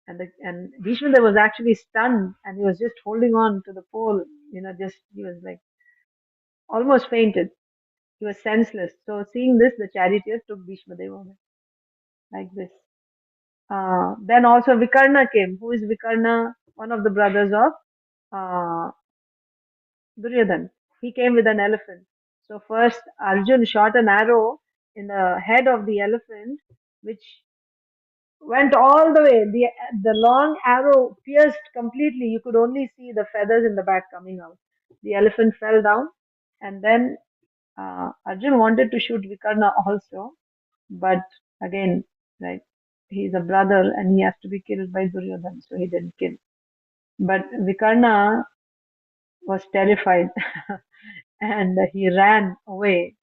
And Bhishma Dev was actually stunned, and he was just holding on to the pole. Just he was like almost fainted. He was senseless. So seeing this, the charioteer took Bhishma Dev away like this. Then also Vikarna came. Who is Vikarna? One of the brothers of uh, Duryodhan. He came with an elephant. So first Arjun shot an arrow in the head of the elephant, which went all the way. The long arrow pierced completely. You could only see the feathers in the back coming out. The elephant fell down, and then Arjun wanted to shoot Vikarna also, but again, right, he's a brother and he has to be killed by Duryodhan, so he didn't kill. But Vikarna was terrified and he ran away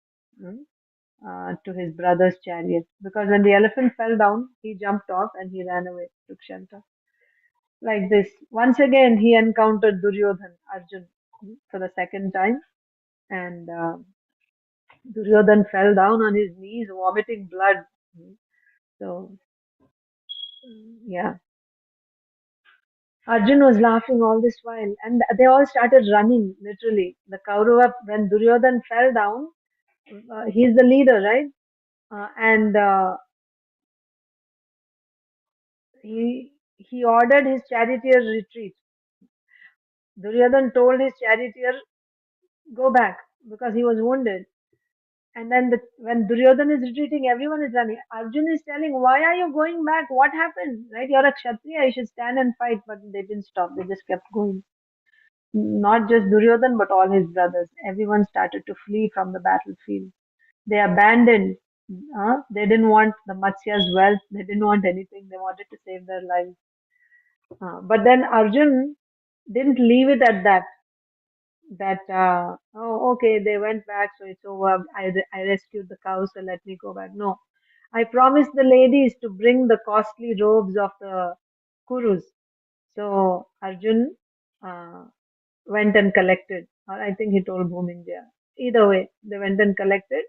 to his brother's chariot because when the elephant fell down, he jumped off and he ran away, took shelter. Like this. Once again, he encountered Duryodhan, Arjun, for the second time, and Duryodhan fell down on his knees, vomiting blood. So, yeah. Arjun was laughing all this while, and they all started running, literally. The Kaurava, when Duryodhan fell down, he's the leader, right? And he ordered his charioteer retreat. Duryodhan told his charioteer, go back, because he was wounded. And then when Duryodhan is retreating, everyone is running. Arjun is telling, why are you going back? What happened? Right? You're a Kshatriya, you should stand and fight. But they didn't stop. They just kept going. Not just Duryodhan, but all his brothers. Everyone started to flee from the battlefield. They abandoned. They didn't want the Matsya's wealth. They didn't want anything. They wanted to save their lives. But then Arjun didn't leave it at that. Oh, okay, they went back, so it's over. I rescued the cow, so let me go back. No, I promised the ladies to bring the costly robes of the Kurus. So Arjun uh, went and collected, or I think he told Bhuminja. Either way, they went and collected,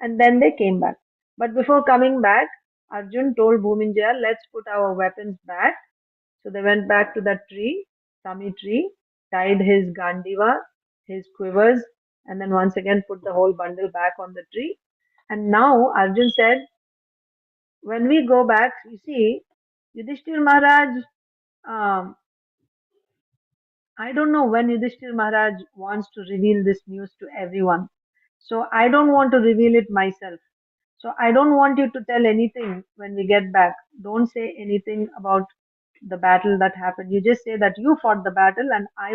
and then they came back. But before coming back, Arjun told Bhuminja, let's put our weapons back. So they went back to that tree, Sami tree, tied his gandiva, his quivers, and then once again put the whole bundle back on the tree. And now Arjun said, when we go back, you see, Yudhishthir Maharaj, um, I don't know when Yudhishthir Maharaj wants to reveal this news to everyone. So I don't want to reveal it myself. So I don't want you to tell anything when we get back. Don't say anything about the battle that happened. You just say that you fought the battle and I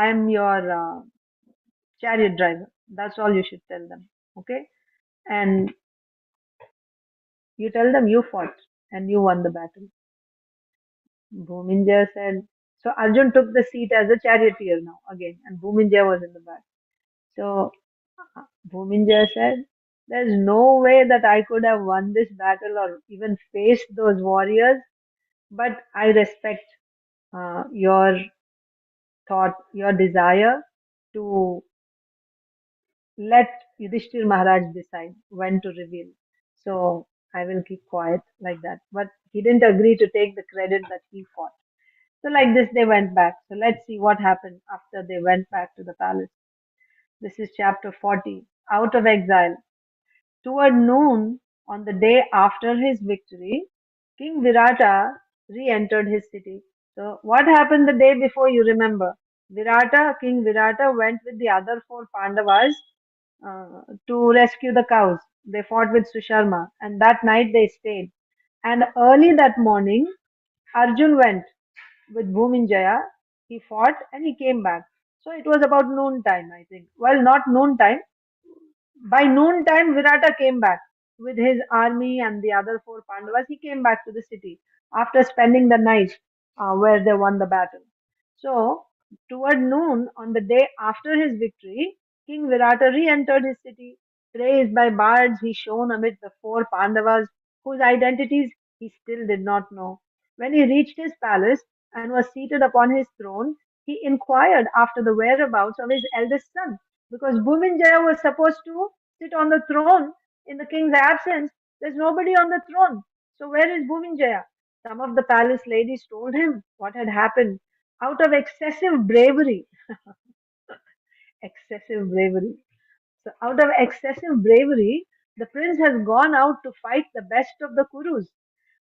am your chariot driver. That's all you should tell them. Okay? And you tell them you fought and you won the battle. Bhuminja said, so Arjun took the seat as a charioteer now again, and Bhuminja was in the back. So Bhuminja said, there's no way that I could have won this battle or even faced those warriors, but I respect your thought, your desire to let Yudhishthir Maharaj decide when to reveal. So I will keep quiet like that. But he didn't agree to take the credit that he fought. So like this, they went back. So let's see what happened after they went back to the palace. This is chapter 40, Out of Exile. Toward noon, on the day after his victory, King Virata re-entered his city. So what happened the day before, you remember? King Virata went with the other four Pandavas to rescue the cows. They fought with Susharma, and that night they stayed. And early that morning, Arjun went with Bhuminjaya. He fought and he came back. So it was about noon time, I think. Well, not noon time. By noon time, Virata came back with his army and the other four Pandavas. He came back to the city after spending the night where they won the battle. So, toward noon on the day after his victory, King Virata re entered his city. Praised by bards, he shone amid the four Pandavas whose identities he still did not know. When he reached his palace and was seated upon his throne, he inquired after the whereabouts of his eldest son because Bhuminjaya was supposed to sit on the throne in the king's absence. There's nobody on the throne. So where is Bhuminjaya? Some of the palace ladies told him what had happened. Out of excessive bravery. So out of excessive bravery, the prince has gone out to fight the best of the Kurus.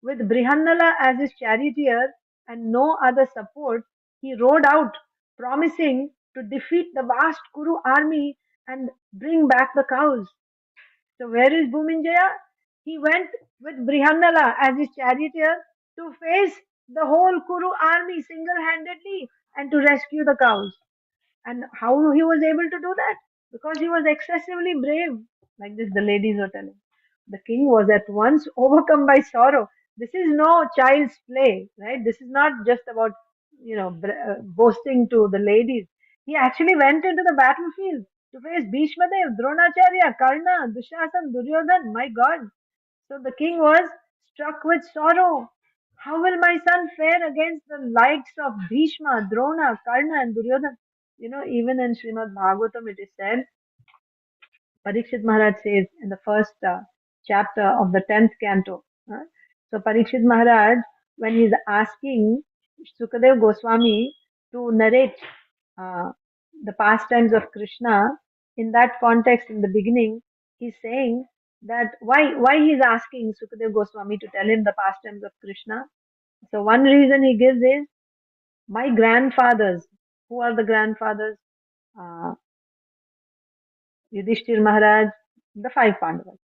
With Brihannala as his charioteer and no other support, he rode out, promising to defeat the vast Kuru army and bring back the cows. So where is Bhuminjaya? He went with Brihannala as his charioteer to face the whole Kuru army single-handedly and to rescue the cows. And how he was able to do that? Because he was excessively brave, like this the ladies were telling. The king was at once overcome by sorrow. This is no child's play, right? This is not just about, boasting to the ladies. He actually went into the battlefield to face Bhishmadev, Dronacharya, Karna, Dushasan, Duryodhan. My God. So the king was struck with sorrow. How will my son fare against the likes of Bhishma, Drona, Karna, and Duryodhan? Even in Srimad Bhagavatam, it is said, Parikshit Maharaj says in the first chapter of the 10th canto. So Parikshit Maharaj, when he is asking Sukadev Goswami to narrate uh, the pastimes of Krishna, in that context, in the beginning, he's saying that why he's asking Sukadev Goswami to tell him the pastimes of Krishna. So one reason he gives is my grandfathers. Who are the grandfathers? Uh, Yudhishthir Maharaj, the five Pandavas.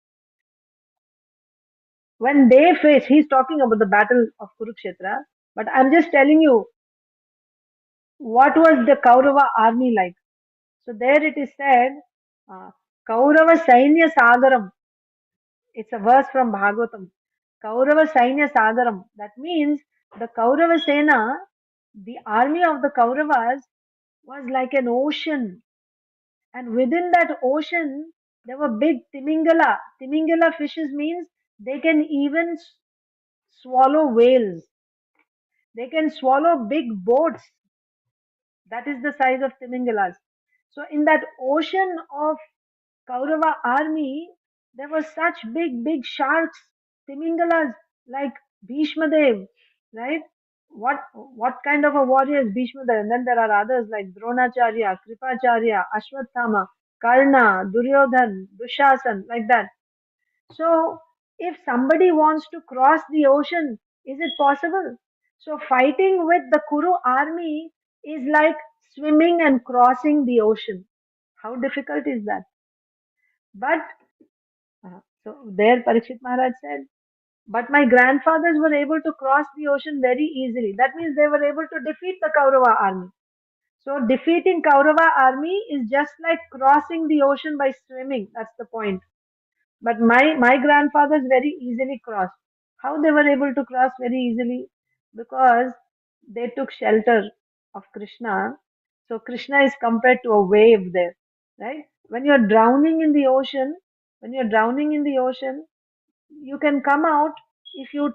When they face, he's talking about the battle of Kurukshetra, but I'm just telling you what was the Kaurava army like. So there it is said, uh, Kaurava Sainya Sagaram. It's a verse from Bhagavatam. Kaurava Sainya Sagaram. That means the Kaurava Sena, the army of the Kauravas, was like an ocean. And within that ocean, there were big Timingala. Timingala fishes means they can even swallow whales. They can swallow big boats. That is the size of Timingalas. So in that ocean of Kaurava army, there were such big sharks, Timingalas, like Bhishmadev, right? What kind of a warrior is Bhishmadev? And then there are others like Dronacharya, Kripacharya, Ashwathama, Karna, Duryodhan, Dushasan, like that. So, if somebody wants to cross the ocean, is it possible? So, fighting with the Kuru army is like swimming and crossing the ocean. How difficult is that? But, so there Parikshit Maharaj said, but my grandfathers were able to cross the ocean very easily. That means they were able to defeat the Kaurava army. So, defeating Kaurava army is just like crossing the ocean by swimming. That's the point. But my grandfathers very easily crossed. How they were able to cross very easily? Because they took shelter of Krishna. So Krishna is compared to a wave there, right? When you're drowning in the ocean, you can come out if you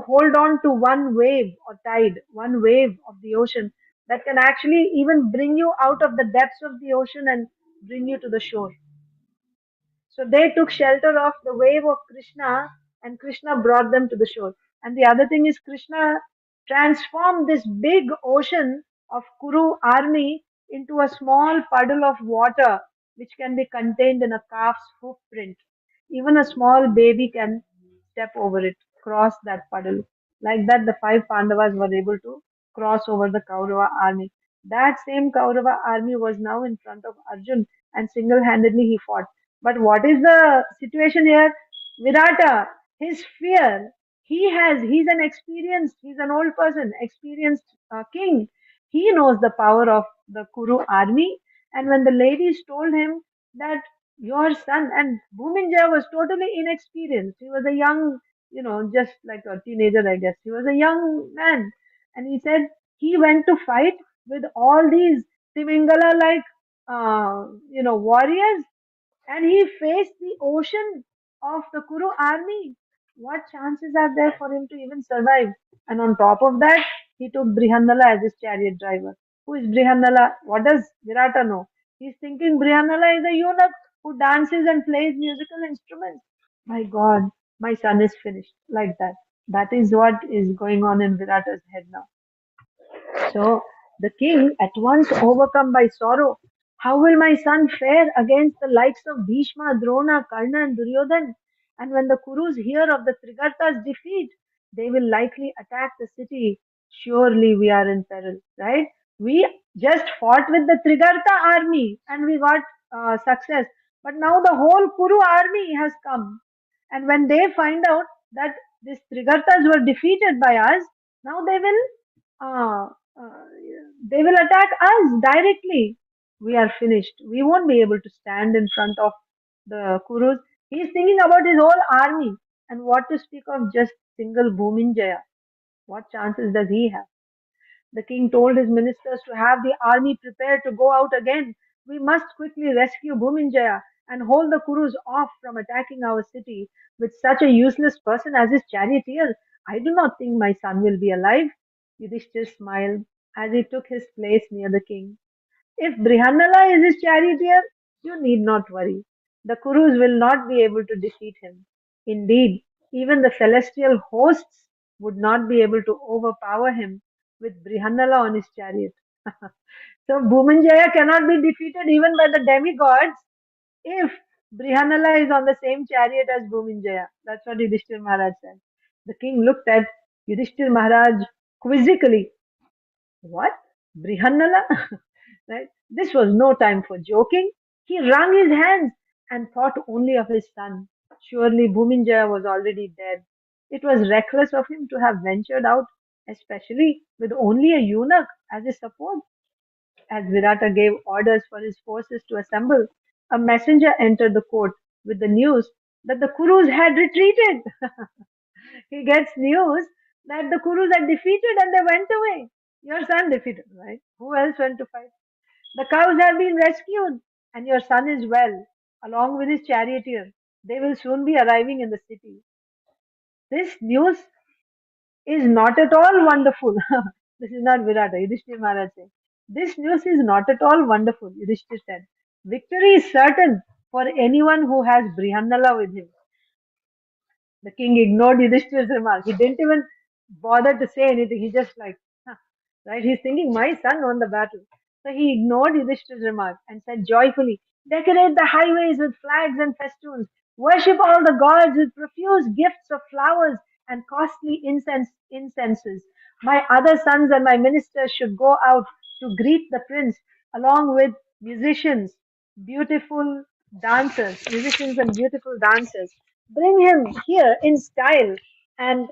hold on to one wave or tide, one wave of the ocean that can actually even bring you out of the depths of the ocean and bring you to the shore. So they took shelter of the wave of Krishna and Krishna brought them to the shore. And the other thing is Krishna transformed this big ocean of Kuru army into a small puddle of water which can be contained in a calf's footprint. Even a small baby can step over it, cross that puddle. Like that, the five Pandavas were able to cross over the Kaurava army. That same Kaurava army was now in front of Arjun and single handedly he fought. But what is the situation here? Virata, his fear, he's an experienced, he's an old person, experienced king. He knows the power of the Kuru army. And when the ladies told him that your son, and Bhuminjaya was totally inexperienced, he was a young, just like a teenager, I guess. He was a young man. And he said he went to fight with all these Timingala like, warriors and he faced the ocean of the Kuru army. What chances are there for him to even survive? And on top of that, he took Brihandala as his chariot driver. Who is Brihandala? What does Virata know? He's thinking Brihandala is a eunuch who dances and plays musical instruments. My God, my son is finished like that. That is what is going on in Virata's head now. So the king, at once overcome by sorrow, how will my son fare against the likes of Bhishma, Drona, Karna, and Duryodhan? And when the Kurus hear of the Trigarta's defeat, they will likely attack the city. Surely we are in peril, right? We just fought with the Trigarta army and we got success. But now the whole Kuru army has come. And when they find out that these Trigartas were defeated by us, now uh, uh, they will attack us directly. We are finished. We won't be able to stand in front of the Kurus. He is thinking about his whole army. And what to speak of just single Bhuminjaya? What chances does he have? The king told his ministers to have the army prepared to go out again. We must quickly rescue Bhuminjaya and hold the Kurus off from attacking our city with such a useless person as his charioteer. I do not think my son will be alive. Yudhishthir smiled as he took his place near the king. If Brihanala is his charioteer, you need not worry. The Kurus will not be able to defeat him. Indeed, even the celestial hosts would not be able to overpower him with Brihanala on his chariot. So Bhumanjaya cannot be defeated even by the demigods if Brihanala is on the same chariot as Bhuminjaya. That's what Yudhishthir Maharaj said. The king looked at Yudhishthir Maharaj quizzically. What? Brihanala? Right? This was no time for joking. He wrung his hands and thought only of his son. Surely Bhuminjaya was already dead. It was reckless of him to have ventured out, especially with only a eunuch as his support. As Virata gave orders for his forces to assemble, a messenger entered the court with the news that the Kurus had retreated. He gets news that the Kurus are defeated and they went away. Your son defeated, right? Who else went to fight? The cows have been rescued and your son is well, along with his charioteer. They will soon be arriving in the city. This news is not at all wonderful. This is not Virata, Yudhishthir Maharaj said. This news is not at all wonderful, Yudhishthir said. Victory is certain for anyone who has Brihandala with him. The king ignored Yudhishthir's remark. He didn't even bother to say anything. He just like, huh, right? He's thinking, my son won the battle. So he ignored Yudhishthir's remark and said joyfully, decorate the highways with flags and festoons. Worship all the gods with profuse gifts of flowers and costly incenses. My other sons and my ministers should go out to greet the prince along with musicians, beautiful musicians and beautiful dancers. Bring him here in style and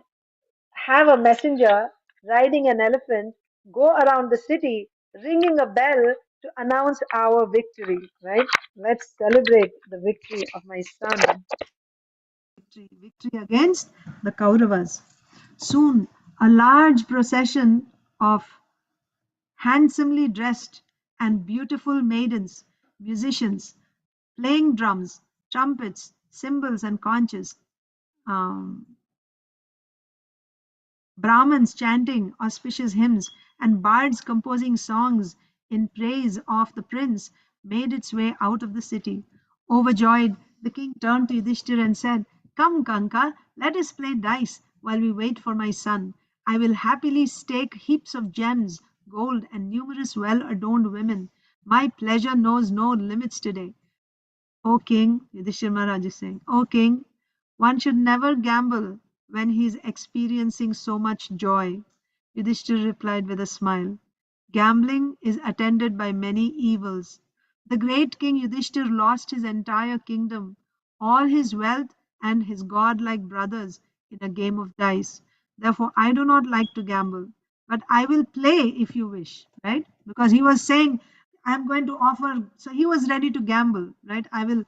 have a messenger riding an elephant go around the city ringing a bell to announce our victory, right? Let's celebrate the victory of my son. Victory against the Kauravas. Soon, a large procession of handsomely dressed and beautiful maidens, musicians, playing drums, trumpets, cymbals, and conches, um, Brahmins chanting auspicious hymns, and bards composing songs in praise of the prince made its way out of the city. Overjoyed, the king turned to Yudhishthir and said, come, Kanka, let us play dice while we wait for my son. I will happily stake heaps of gems, gold, and numerous well adorned women. My pleasure knows no limits today. O king, Yudhishthira Maharaj is saying, O king, one should never gamble when he is experiencing so much joy. Yudhishthira replied with a smile. Gambling is attended by many evils. The great king Yudhishthira lost his entire kingdom, all his wealth, and his godlike brothers in a game of dice. Therefore, I do not like to gamble, but I will play if you wish, right? Because he was saying, I'm going to offer, so he was ready to gamble, right? I will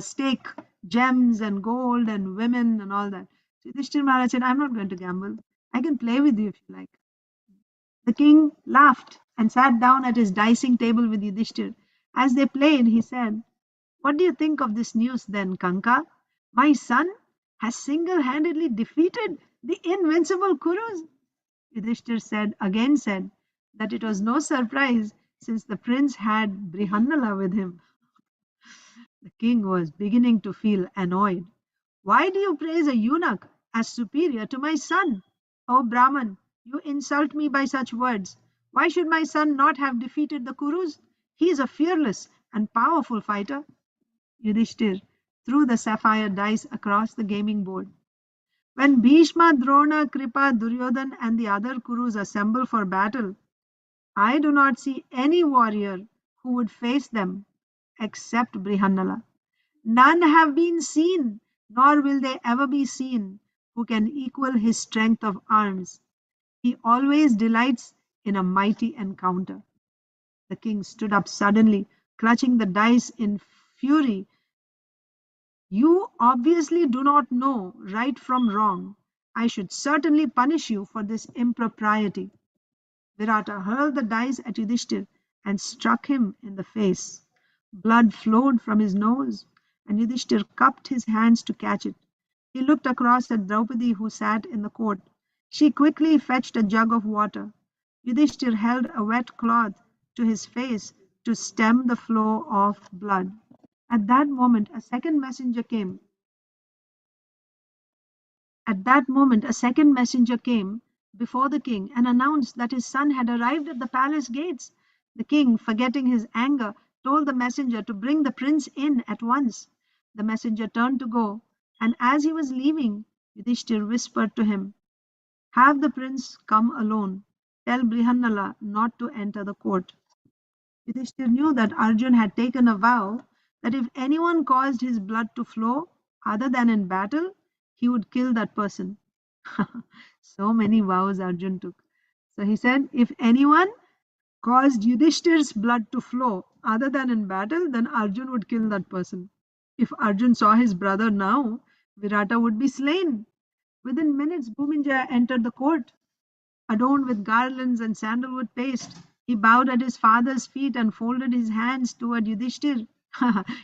stake gems and gold and women and all that. So Yudhishthira Maharaj said, I'm not going to gamble. I can play with you if you like. The king laughed and sat down at his dicing table with Yudhishthir. As they played, he said, What do you think of this news then, Kanka? My son has single handedly defeated the invincible Kurus. Yudhishthir said that it was no surprise since the prince had Brihannala with him. The king was beginning to feel annoyed. Why do you praise a eunuch as superior to my son? O Brahman, you insult me by such words. Why should my son not have defeated the Kurus? He is a fearless and powerful fighter. Yudhishthir threw the sapphire dice across the gaming board. When Bhishma, Drona, Kripa, Duryodhan, and the other Kurus assemble for battle, I do not see any warrior who would face them except Brihannala. None have been seen, nor will they ever be seen, who can equal his strength of arms. He always delights in a mighty encounter. The king stood up suddenly, clutching the dice in fury. You obviously do not know right from wrong. I should certainly punish you for this impropriety. Virata hurled the dice at Yudhishthir and struck him in the face. Blood flowed from his nose, and Yudhishthir cupped his hands to catch it. He looked across at Draupadi, who sat in the court. She quickly fetched a jug of water. Yudhishthir held a wet cloth to his face to stem the flow of blood. At that moment, a second messenger came. At that moment, a second messenger came before the king and announced that his son had arrived at the palace gates. The king, forgetting his anger, told the messenger to bring the prince in at once. The messenger turned to go, and as he was leaving, Yudhishthir whispered to him, Have the prince come alone. Tell Brihannala not to enter the court. Yudhishthir knew that Arjun had taken a vow that if anyone caused his blood to flow other than in battle, he would kill that person. So many vows Arjun took. So he said, if anyone caused Yudhishthir's blood to flow other than in battle, then Arjun would kill that person. If Arjun saw his brother now, Virata would be slain. Within minutes, Bhuminjaya entered the court. Adorned with garlands and sandalwood paste, he bowed at his father's feet and folded his hands toward Yudhishthir.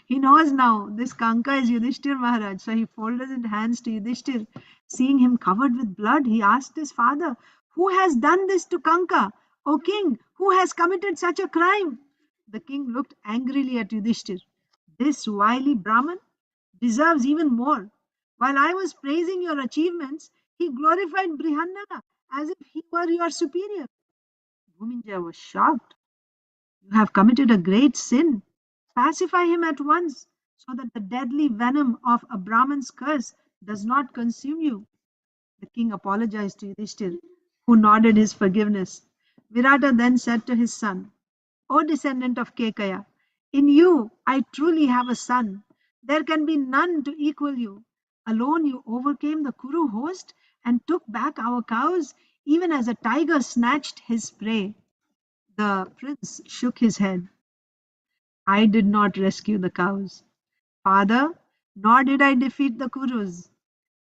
He knows now this Kanka is Yudhishthir Maharaj, so he folded his hands to Yudhishthir. Seeing him covered with blood, he asked his father, Who has done this to Kanka? O king, who has committed such a crime? The king looked angrily at Yudhishthir. This wily Brahman deserves even more. While I was praising your achievements, he glorified Brihannala as if he were your superior. Bhuminjaya was shocked. You have committed a great sin. Pacify him at once so that the deadly venom of a Brahman's curse does not consume you. The king apologized to Yudhishthir, who nodded his forgiveness. Virata then said to his son, O descendant of Kekaya, in you I truly have a son. There can be none to equal you. Alone you overcame the Kuru host and took back our cows, even as a tiger snatched his prey. The prince shook his head. I did not rescue the cows, father, nor did I defeat the Kurus.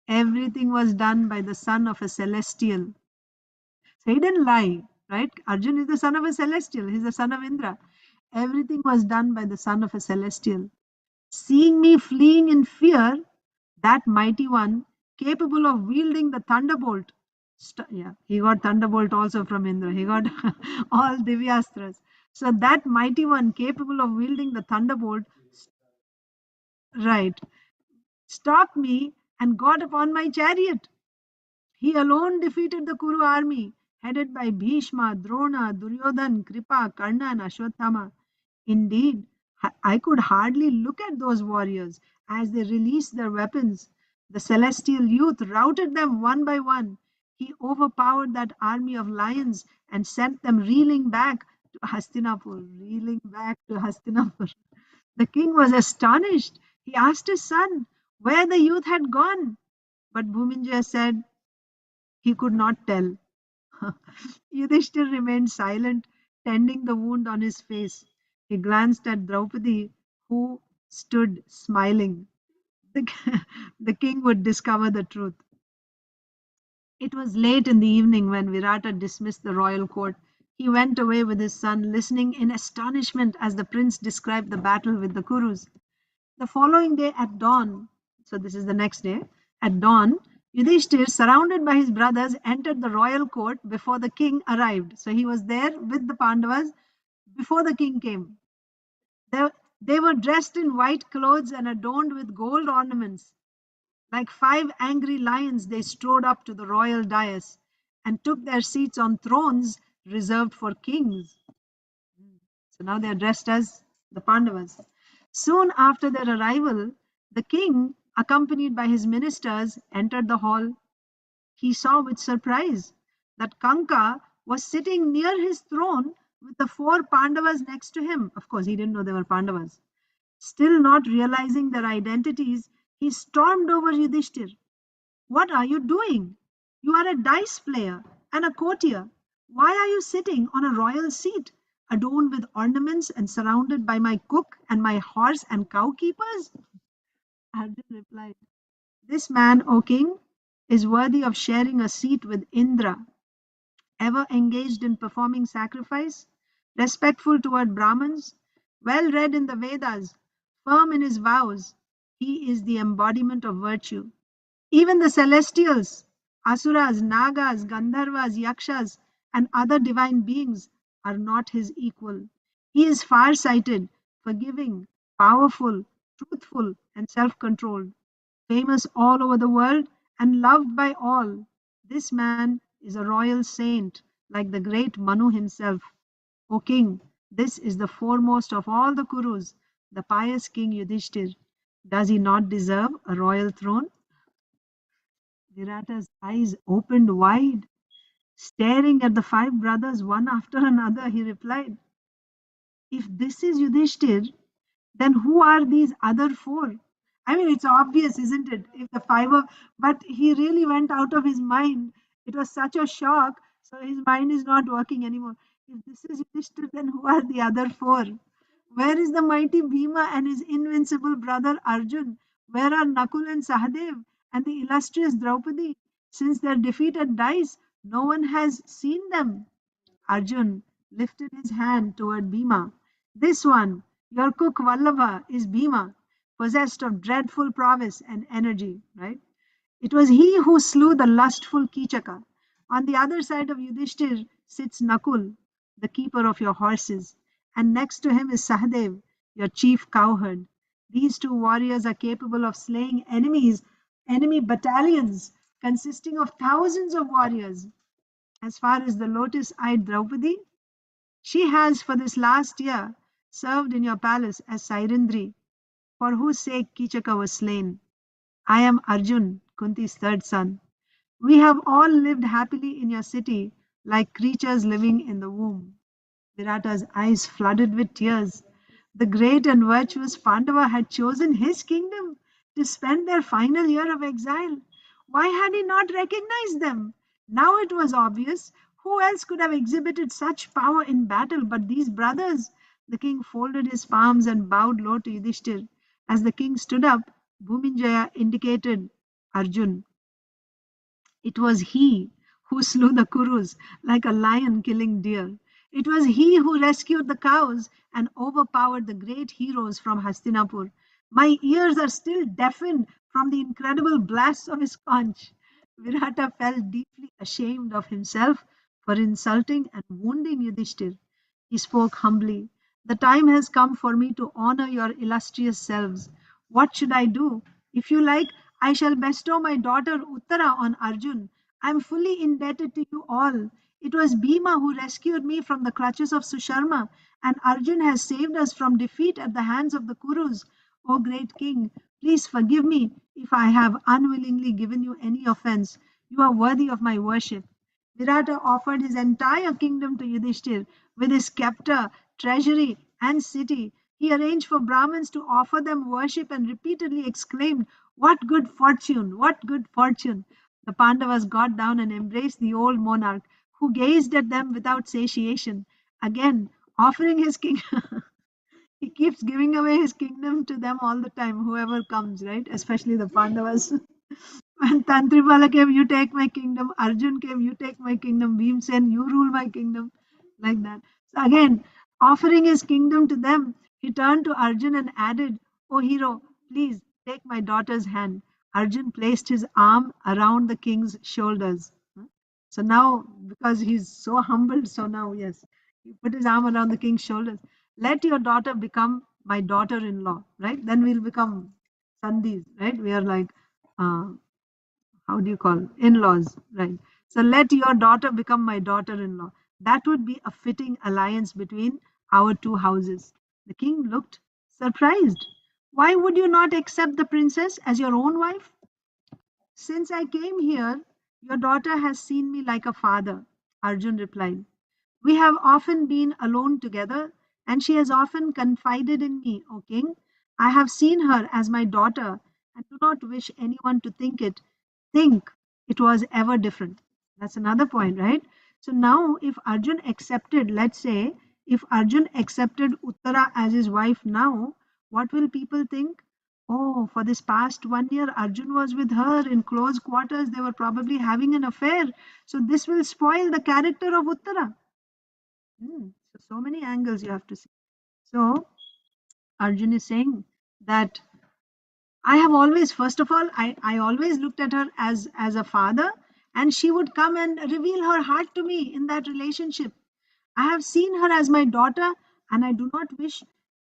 Everything was done by the son of a celestial. So he didn't lie, right? Arjun is the son of a celestial, he's the son of Indra. Everything was done by the son of a celestial. Seeing me fleeing in fear, that mighty one, capable of wielding the thunderbolt, yeah, he got thunderbolt also from Indra. He got all Divyastras. So that mighty one, capable of wielding the thunderbolt, right, stopped me and got upon my chariot. He alone defeated the Kuru army, headed by Bhishma, Drona, Duryodhan, Kripa, Karna, and Ashwatthama. Indeed, I could hardly look at those warriors as they released their weapons. The celestial youth routed them one by one. He overpowered that army of lions and sent them reeling back to Hastinapur. Reeling back to Hastinapur. The king was astonished. He asked his son where the youth had gone. But Bhuminjaya said he could not tell. Yudhishthir remained silent, tending the wound on his face. He glanced at Draupadi, who stood smiling. The, the king would discover the truth. It was late in the evening when Virata dismissed the royal court. He went away with his son, listening in astonishment as the prince described the battle with the Kurus. The following day at dawn, so this is the next day, at dawn, Yudhishthir, surrounded by his brothers, entered the royal court before the king arrived. So he was there with the Pandavas before the king came. They, they were dressed in white clothes and adorned with gold ornaments. Like 5 angry lions, they strode up to the royal dais and took their seats on thrones reserved for kings. So now they are dressed as the Pandavas. Soon after their arrival, the king, accompanied by his ministers, entered the hall. He saw with surprise that Kanka was sitting near his throne with the 4 Pandavas next to him. Of course, he didn't know they were Pandavas. Still not realizing their identities, he stormed over Yudhishthir. What are you doing? You are a dice player and a courtier. Why are you sitting on a royal seat, adorned with ornaments and surrounded by my cook and my horse and cow keepers? Arjun replied, this man, O king, is worthy of sharing a seat with Indra, ever engaged in performing sacrifice, respectful toward Brahmins, well read in the Vedas, firm in his vows. He is the embodiment of virtue. Even the celestials, asuras, nagas, gandharvas, yakshas, and other divine beings are not his equal. He is far-sighted, forgiving, powerful, truthful, and self-controlled, famous all over the world and loved by all. This man is a royal saint, like the great Manu himself. O king, this is the foremost of all the Kurus, the pious king Yudhishthir. Does he not deserve a royal throne? Virata's eyes opened wide. Staring at the 5 brothers one after another, he replied, if this is Yudhishthir, then who are these other 4? I mean, it's obvious, isn't it? If the 5 of, but he really went out of his mind. It was such a shock. So his mind is not working anymore. If this is Yudhishthir, then who are the other 4? Where is the mighty Bhima and his invincible brother Arjun? Where are Nakul and Sahadev and the illustrious Draupadi? Since their defeat at Dice, no one has seen them. Arjun lifted his hand toward Bhima. This one, your cook Vallabha, is Bhima, possessed of dreadful prowess and energy, right? It was he who slew the lustful Kichaka. On the other side of Yudhishthir sits Nakul, the keeper of your horses, and next to him is Sahadev, your chief cowherd. These 2 warriors are capable of slaying enemy battalions consisting of thousands of warriors. As far as the lotus-eyed Draupadi, she has for this last year served in your palace as Sairindri, for whose sake Kichaka was slain. I am Arjun, Kunti's 3rd son. We have all lived happily in your city like creatures living in the womb. Virata's eyes flooded with tears. The great and virtuous Pandava had chosen his kingdom to spend their final year of exile. Why had he not recognized them? Now it was obvious. Who else could have exhibited such power in battle but these brothers? The king folded his palms and bowed low to Yudhishthir. As the king stood up, Bhuminjaya indicated Arjun. It was he who slew the Kurus like a lion killing deer. It was he who rescued the cows and overpowered the great heroes from Hastinapur. My ears are still deafened from the incredible blasts of his conch. Virata felt deeply ashamed of himself for insulting and wounding Yudhishthir. He spoke humbly. The time has come for me to honor your illustrious selves. What should I do? If you like, I shall bestow my daughter Uttara on Arjun. I am fully indebted to you all. It was Bhima who rescued me from the clutches of Susharma, and Arjun has saved us from defeat at the hands of the Kurus. O great king, please forgive me if I have unwillingly given you any offense. You are worthy of my worship. Virata offered his entire kingdom to Yudhishthir with his scepter, treasury, and city. He arranged for Brahmins to offer them worship and repeatedly exclaimed, "What good fortune! What good fortune!" The Pandavas got down and embraced the old monarch, who gazed at them without satiation. Again, offering his king, he keeps giving away his kingdom to them all the time, whoever comes, right? Especially the Pandavas. When Tantripala came, you take my kingdom. Arjun came, you take my kingdom. Bhimsen, you rule my kingdom. Like that. So again, offering his kingdom to them, he turned to Arjun and added, "O hero, please take my daughter's hand." Arjun placed his arm around the king's shoulders. So now, because he's so humbled, so now, yes, he put his arm around the king's shoulders. Let your daughter become my daughter in law, right? Then we'll become Sandhis, right? We are like, uh, how do you call it? In-laws, right? So let your daughter become my daughter-in-law. That would be a fitting alliance between our two houses. The king looked surprised. Why would you not accept the princess as your own wife? Since I came here, your daughter has seen me like a father, Arjun replied. We have often been alone together, and she has often confided in me, O king. I have seen her as my daughter, and do not wish anyone to think it was ever different. That's another point, right? So now if Arjun accepted, let's say, if Arjun accepted Uttara as his wife now, what will people think? Oh, for this past 1 year, Arjun was with her in close quarters. They were probably having an affair. So this will spoil the character of Uttara. So many angles you have to see. So Arjun is saying that I have always, first of all, I always looked at her as a father, and she would come and reveal her heart to me in that relationship. I have seen her as my daughter, and I do not wish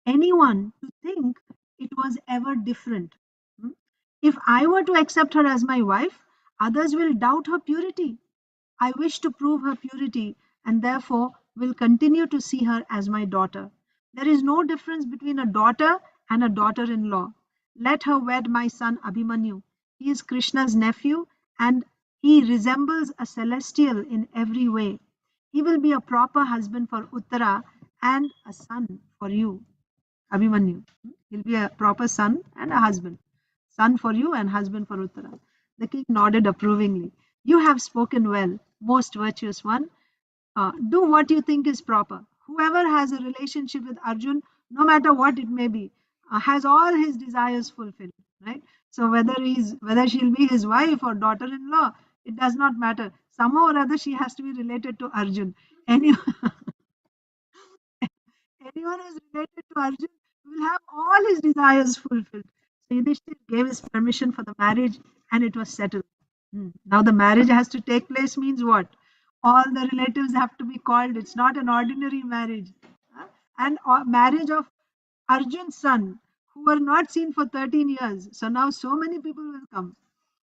anyone to think it was ever different. Hmm? If I were to accept her as my wife, others will doubt her purity. I wish to prove her purity and therefore will continue to see her as my daughter. There is no difference between a daughter and a daughter in law. Let her wed my son Abhimanyu. He is Krishna's nephew and he resembles a celestial in every way. He will be a proper husband for Uttara and a son for you, Abhimanyu. He'll be a proper son and a husband. Son for you and husband for Uttara. The king nodded approvingly. You have spoken well, most virtuous one. Do what you think is proper. Whoever has a relationship with Arjun, no matter what it may be, has all his desires fulfilled, right? So whether she'll be his wife or daughter-in-law, it does not matter. Somehow or other, she has to be related to Arjun. Any, anyone who is related to Arjun will have all his desires fulfilled. So Yudhishthir gave his permission for the marriage and it was settled. Now the marriage has to take place means what? All the relatives have to be called. It's not an ordinary marriage. And marriage of Arjun's son, who were not seen for 13 years. So now so many people will come.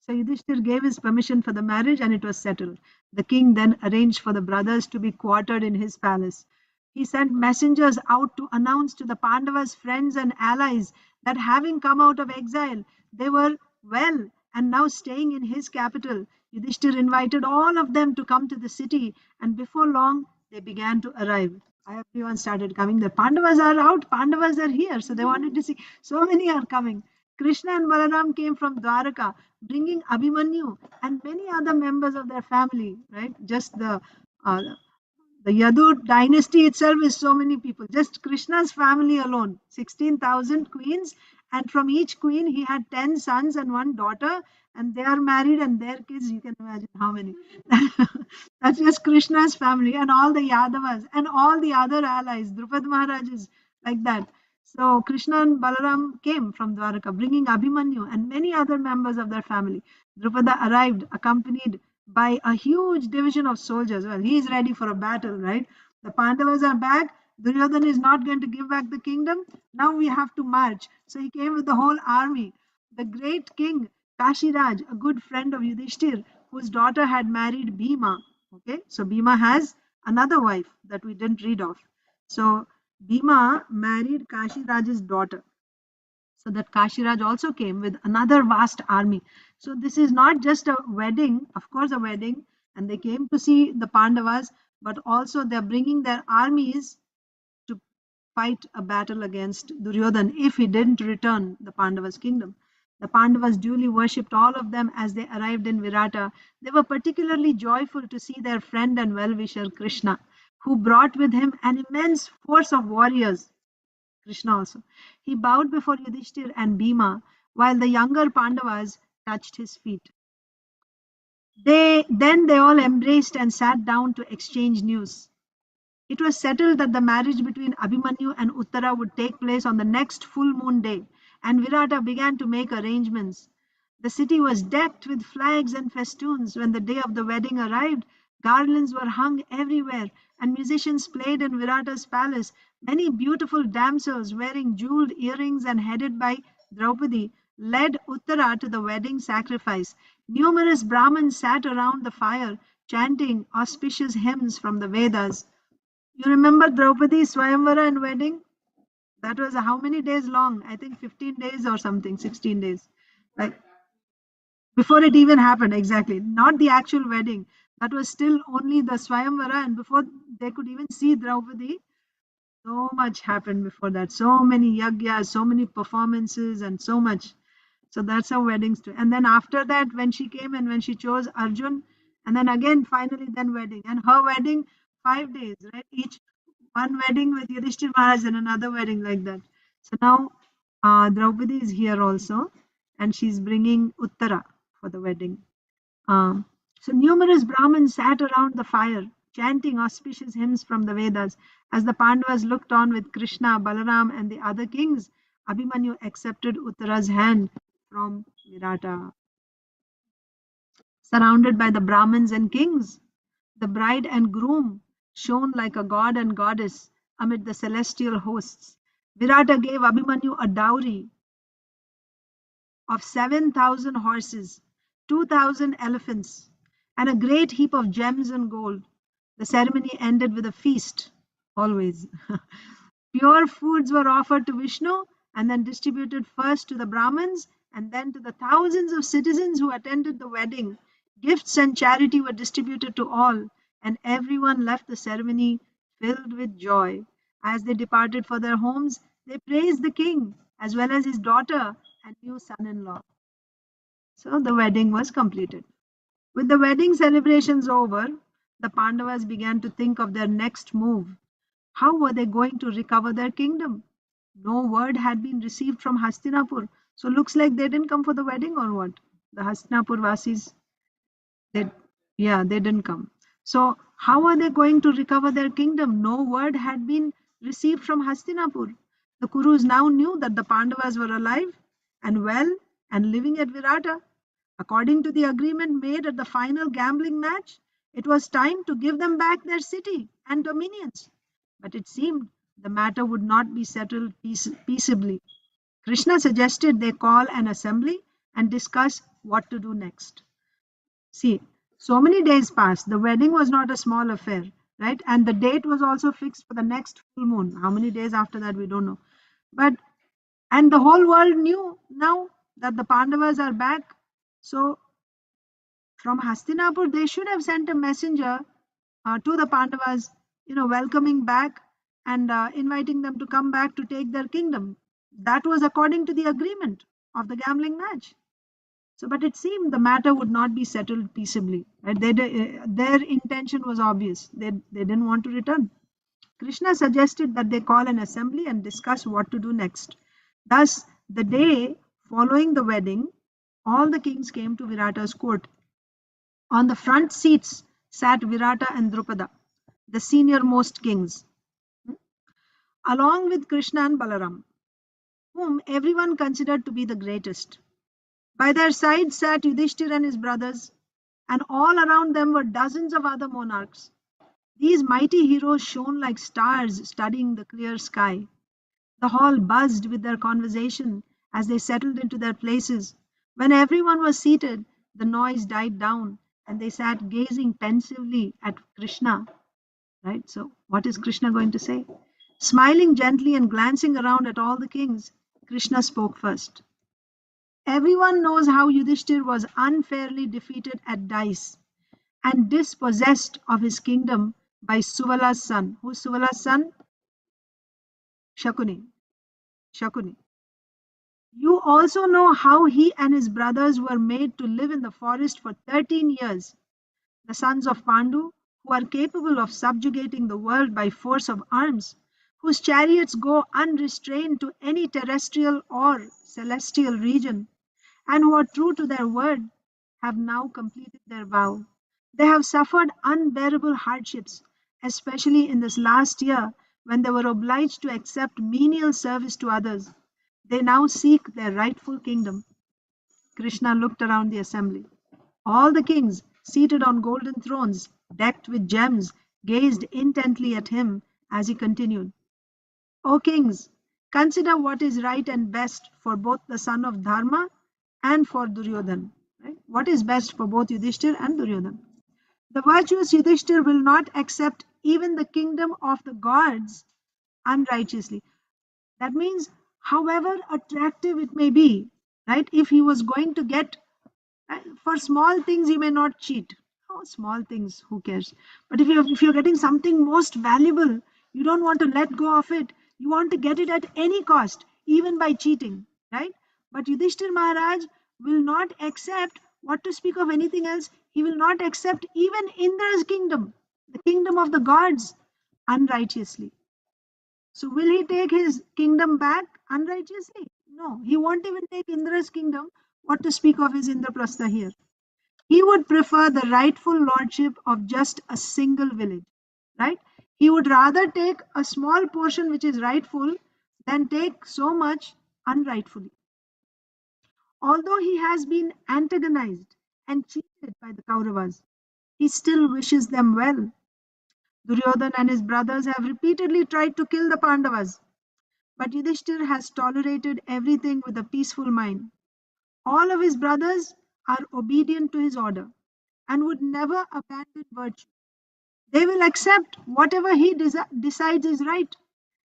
So Yudhishthir gave his permission for the marriage and it was settled. The king then arranged for the brothers to be quartered in his palace. He sent messengers out to announce to the Pandavas' friends and allies that having come out of exile, they were well and now staying in his capital. Yudhishthir invited all of them to come to the city, and before long they began to arrive. Everyone started coming. The Pandavas are out, Pandavas are here. So they wanted to see. So many are coming. Krishna and Balaram came from Dwaraka, bringing Abhimanyu and many other members of their family, right? Just uh, the Yadu dynasty itself is so many people. Just Krishna's family alone, 16,000 queens. And from each queen, he had 10 sons and one daughter. And they are married and their kids, you can imagine how many. That's just Krishna's family and all the Yadavas and all the other allies, Drupad Maharaj is like that. So Krishna and Balaram came from Dwaraka, bringing Abhimanyu and many other members of their family. Drupada arrived accompanied by a huge division of soldiers. Well, he is ready for a battle, right? The Pandavas are back. Duryodhana is not going to give back the kingdom. Now we have to march. So he came with the whole army. The great king Kashiraj, a good friend of Yudhishthir, whose daughter had married Bhima, Okay, so Bhima has another wife that we didn't read of. So Bhima married Kashiraj's daughter. So that Kashiraj also came with another vast army. So this is not just a wedding, of course, a wedding, and they came to see the Pandavas, but also they're bringing their armies to fight a battle against Duryodhan if he didn't return the Pandavas' kingdom. The Pandavas duly worshipped all of them as they arrived in Virata. They were particularly joyful to see their friend and well-wisher Krishna, who brought with him an immense force of warriors. Krishna also. He bowed before Yudhishthir and Bhima, while the younger Pandavas touched his feet. They all embraced and sat down to exchange news. It was settled that the marriage between Abhimanyu and Uttara would take place on the next full moon day, and Virata began to make arrangements. The city was decked with flags and festoons. When the day of the wedding arrived, garlands were hung everywhere, and musicians played in Virata's palace. Many beautiful damsels wearing jeweled earrings and headed by Draupadi led Uttara to the wedding sacrifice. Numerous Brahmins sat around the fire, chanting auspicious hymns from the Vedas. You remember Draupadi's Swayamvara and wedding? That was how many days long? I think 15 days or something, 16 days. Like before it even happened, exactly. Not the actual wedding. That was still only the Swayamvara, and before they could even see Draupadi, so much happened before that. So many yagyas, so many performances, and so much. So that's how weddings do. And then after that, when she came and when she chose Arjun, and then again, finally, then wedding. And her wedding, 5 days, right? Each one wedding with Yudhishthir Maharaj and another wedding like that. So now Draupadi is here also, and she's bringing Uttara for the wedding. Um, so numerous Brahmins sat around the fire, chanting auspicious hymns from the Vedas. As the Pandavas looked on with Krishna, Balaram, and the other kings, Abhimanyu accepted Uttara's hand from Virata. Surrounded by the Brahmins and kings, the bride and groom shone like a god and goddess amid the celestial hosts. Virata gave Abhimanyu a dowry of 7,000 horses, 2,000 elephants, and a great heap of gems and gold. The ceremony ended with a feast, always. Pure foods were offered to Vishnu and then distributed first to the Brahmins and then to the thousands of citizens who attended the wedding. Gifts and charity were distributed to all, and everyone left the ceremony filled with joy. As they departed for their homes, they praised the king as well as his daughter and new son in law. So the wedding was completed. With the wedding celebrations over, the Pandavas began to think of their next move. How were they going to recover their kingdom? No word had been received from Hastinapur. So looks like they didn't come for the wedding or what? The Hastinapur Vasis, they, yeah, they didn't come. So how are they going to recover their kingdom? No word had been received from Hastinapur. The Kurus now knew that the Pandavas were alive and well and living at Virata. According to the agreement made at the final gambling match, it was time to give them back their city and dominions. But it seemed the matter would not be settled peaceably. Krishna suggested they call an assembly and discuss what to do next. See, so many days passed. The wedding was not a small affair, right? And the date was also fixed for the next full moon. How many days after that, we don't know. But, and the whole world knew now that the Pandavas are back. So, from Hastinapur, they should have sent a messenger to the Pandavas, welcoming back and inviting them to come back to take their kingdom. That was according to the agreement of the gambling match. So, but it seemed the matter would not be settled peaceably. Right? Their intention was obvious. They didn't want to return. Krishna suggested that they call an assembly and discuss what to do next. Thus, the day following the wedding, all the kings came to Virata's court. On the front seats sat Virata and Drupada, the senior most kings, along with Krishna and Balaram, whom everyone considered to be the greatest. By their side sat Yudhishthir and his brothers, and all around them were dozens of other monarchs. These mighty heroes shone like stars studding the clear sky. The hall buzzed with their conversation as they settled into their places. When everyone was seated, the noise died down, and they sat gazing pensively at Krishna. Right? So, what is Krishna going to say? Smiling gently and glancing around at all the kings, Krishna spoke first. Everyone knows how Yudhishthir was unfairly defeated at dice and dispossessed of his kingdom by Suvala's son. Who's Suvala's son? Shakuni. Shakuni. You also know how he and his brothers were made to live in the forest for 13 years. The sons of Pandu, who are capable of subjugating the world by force of arms, whose chariots go unrestrained to any terrestrial or celestial region, and who are true to their word, have now completed their vow. They have suffered unbearable hardships, especially in this last year when they were obliged to accept menial service to others. They now seek their rightful kingdom. Krishna looked around the assembly. All the kings, seated on golden thrones, decked with gems, gazed intently at him as he continued. O kings, consider what is right and best for both the son of Dharma and for Duryodhan. Right? What is best for both Yudhishthir and Duryodhan? The virtuous Yudhishthir will not accept even the kingdom of the gods unrighteously. That means, however attractive it may be, right? If he was going to get, for small things, he may not cheat. Oh, small things, who cares? But if you're getting something most valuable, you don't want to let go of it. You want to get it at any cost, even by cheating, right? But Yudhishthir Maharaj will not accept, what to speak of anything else, he will not accept even Indra's kingdom, the kingdom of the gods, unrighteously. So will he take his kingdom back unrighteously? No, he won't even take Indra's kingdom. What to speak of his Indraprastha here? He would prefer the rightful lordship of just a single village, right? He would rather take a small portion which is rightful than take so much unrightfully. Although he has been antagonized and cheated by the Kauravas, he still wishes them well. Duryodhan and his brothers have repeatedly tried to kill the Pandavas, but Yudhishthir has tolerated everything with a peaceful mind. All of his brothers are obedient to his order and would never abandon virtue. They will accept whatever he decides is right,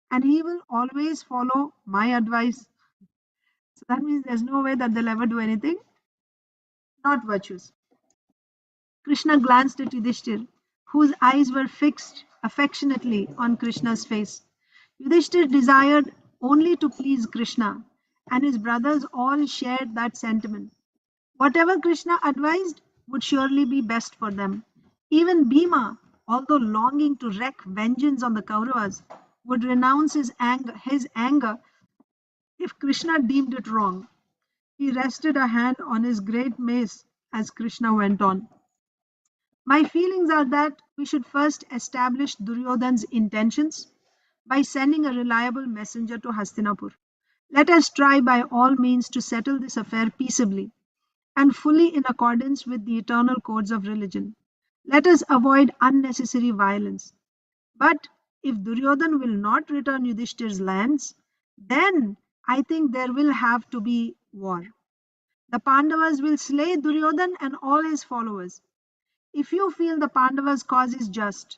and he will always follow my advice. So that means there's no way that they'll ever do anything not virtuous. Krishna glanced at Yudhishthir, whose eyes were fixed affectionately on Krishna's face. Yudhishthir desired only to please Krishna, and his brothers all shared that sentiment. Whatever Krishna advised would surely be best for them. Even Bhima, although longing to wreak vengeance on the Kauravas, would renounce his anger if Krishna deemed it wrong. He rested a hand on his great mace as Krishna went on. My feelings are that we should first establish Duryodhan's intentions by sending a reliable messenger to Hastinapur. Let us try by all means to settle this affair peaceably and fully in accordance with the eternal codes of religion. Let us avoid unnecessary violence. But if Duryodhan will not return Yudhishthir's lands, then I think there will have to be war. The Pandavas will slay Duryodhan and all his followers. If you feel the Pandavas' cause is just,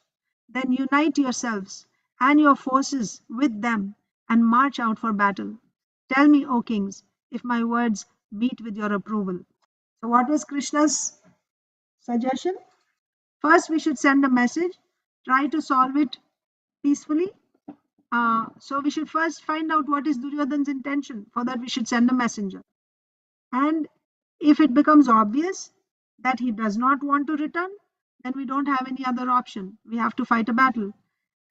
then unite yourselves and your forces with them and march out for battle. Tell me, O kings, if my words meet with your approval. So, what was Krishna's suggestion? First, we should send a message, try to solve it peacefully. So, we should first find out what is Duryodhan's intention. For that, we should send a messenger. And if it becomes obvious that he does not want to return, then we don't have any other option. We have to fight a battle.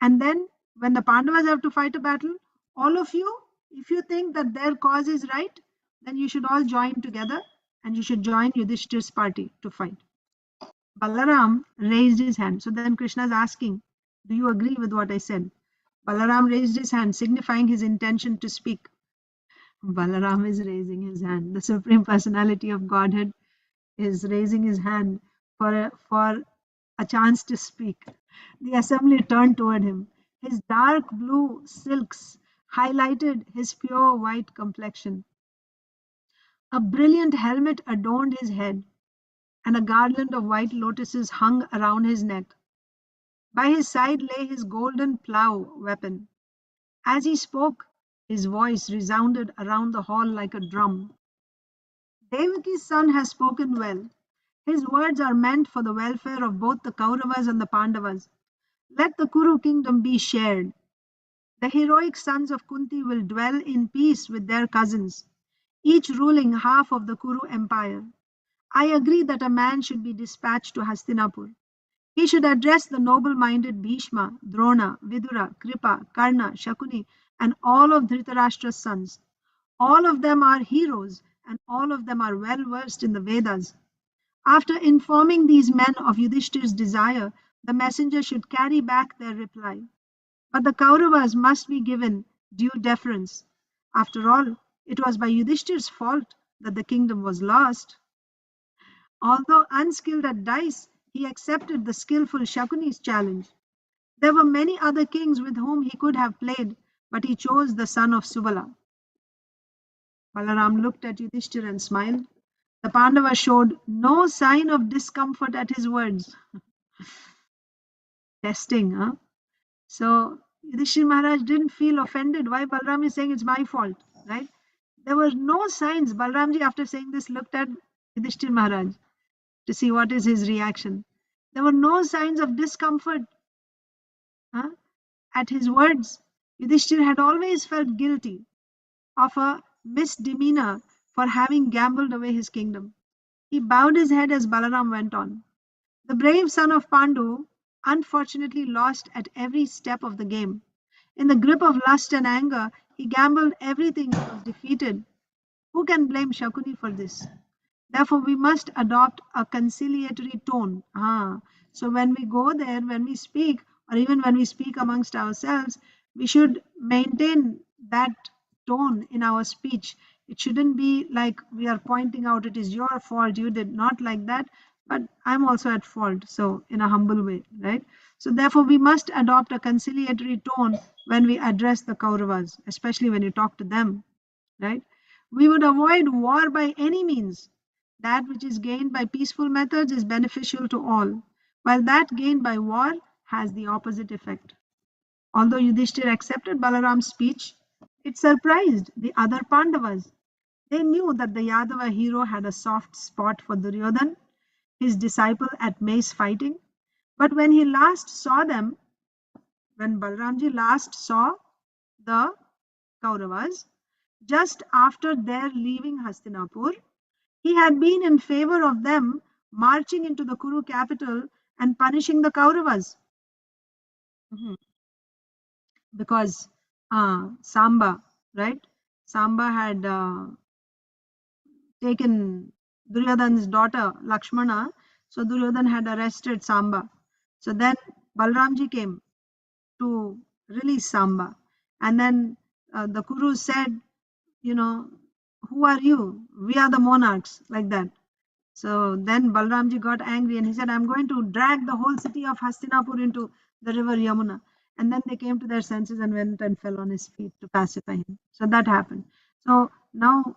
And then, when the Pandavas have to fight a battle, all of you, if you think that their cause is right, then you should all join together and you should join Yudhishthir's party to fight. Balaram raised his hand. So then Krishna is asking, do you agree with what I said? Balaram raised his hand, signifying his intention to speak. Balaram is raising his hand. The Supreme Personality of Godhead is raising his hand for a chance to speak. The assembly turned toward him. His dark blue silks highlighted his pure white complexion. A brilliant helmet adorned his head, and a garland of white lotuses hung around his neck. By his side lay his golden plough weapon. As he spoke, his voice resounded around the hall like a drum. Devaki's son has spoken well. His words are meant for the welfare of both the Kauravas and the Pandavas. Let the Kuru kingdom be shared. The heroic sons of Kunti will dwell in peace with their cousins, each ruling half of the Kuru empire. I agree that a man should be dispatched to Hastinapur. He should address the noble-minded Bhishma, Drona, Vidura, Kripa, Karna, Shakuni, and all of Dhritarashtra's sons. All of them are heroes, and all of them are well versed in the Vedas. After informing these men of Yudhishthir's desire, the messenger should carry back their reply. But the Kauravas must be given due deference. After all, it was by Yudhishthir's fault that the kingdom was lost. Although unskilled at dice, he accepted the skillful Shakuni's challenge. There were many other kings with whom he could have played, but he chose the son of Subala. Balaram looked at Yudhishthir and smiled. The Pandava showed no sign of discomfort at his words. Testing, huh? So Yudhishthir Maharaj didn't feel offended. Why Balaram is saying it's my fault, right? There were no signs. Balaramji, after saying this, looked at Yudhishthir Maharaj to see what is his reaction. There were no signs of discomfort, huh, at his words. Yudhishthir had always felt guilty of a misdemeanor for having gambled away his kingdom. He bowed his head as Balaram went on. The brave son of Pandu unfortunately lost at every step of the game. In the grip of lust and anger, he gambled everything and was defeated. Who can blame Shakuni for this? Therefore, we must adopt a conciliatory tone. So when we go there, when we speak, or even when we speak amongst ourselves, we should maintain that tone in our speech. It shouldn't be like we are pointing out it is your fault, you did not like that, but I'm also at fault. So in a humble way, right? So therefore, we must adopt a conciliatory tone when we address the Kauravas, especially when you talk to them, right? We would avoid war by any means. That which is gained by peaceful methods is beneficial to all, while that gained by war has the opposite effect. Although Yudhishthir accepted Balaram's speech, it surprised the other Pandavas. They knew that the Yadava hero had a soft spot for Duryodhan, his disciple at mace fighting. But when he last saw them, when Balaramji last saw the Kauravas, just after their leaving Hastinapur, he had been in favor of them marching into the Kuru capital and punishing the Kauravas. Because Samba, right? Samba had taken Duryodhan's daughter, Lakshmana. So Duryodhan had arrested Samba. So then Balramji came to release Samba. And then the Kurus said, who are you? We are the monarchs, like that. So then Balramji got angry and he said, I'm going to drag the whole city of Hastinapur into the river Yamuna. And then they came to their senses and went and fell on his feet to pacify him. So that happened. So now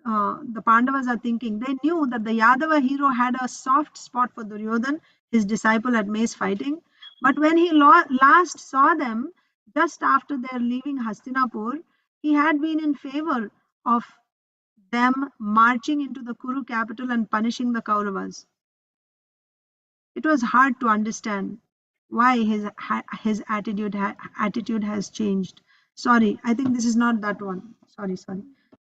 the Pandavas are thinking, they knew that the Yadava hero had a soft spot for Duryodhan, his disciple at mace fighting. But when he last saw them, just after their leaving Hastinapur, he had been in favor of them marching into the Kuru capital and punishing the Kauravas. It was hard to understand why his attitude has changed. Sorry, I think this is not that one. Sorry.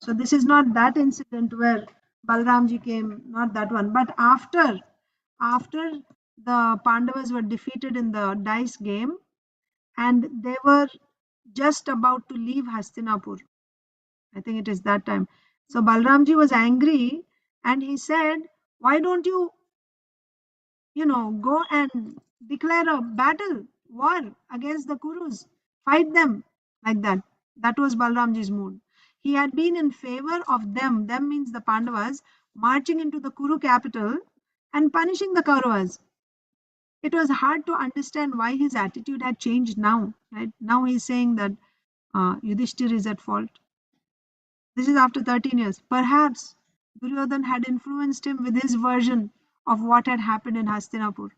So this is not that incident where Balramji came, not that one. But after the Pandavas were defeated in the dice game and they were just about to leave Hastinapur, I think it is that time. So Balramji was angry and he said, why don't you, go and declare a battle, war against the Kurus, fight them, like that. That was Balramji's mood. He had been in favor of them means the Pandavas, marching into the Kuru capital and punishing the Kauravas. It was hard to understand why his attitude had changed now, right? Now he's saying that Yudhishthir is at fault. This is after 13 years. Perhaps Duryodhan had influenced him with his version of what had happened in Hastinapur.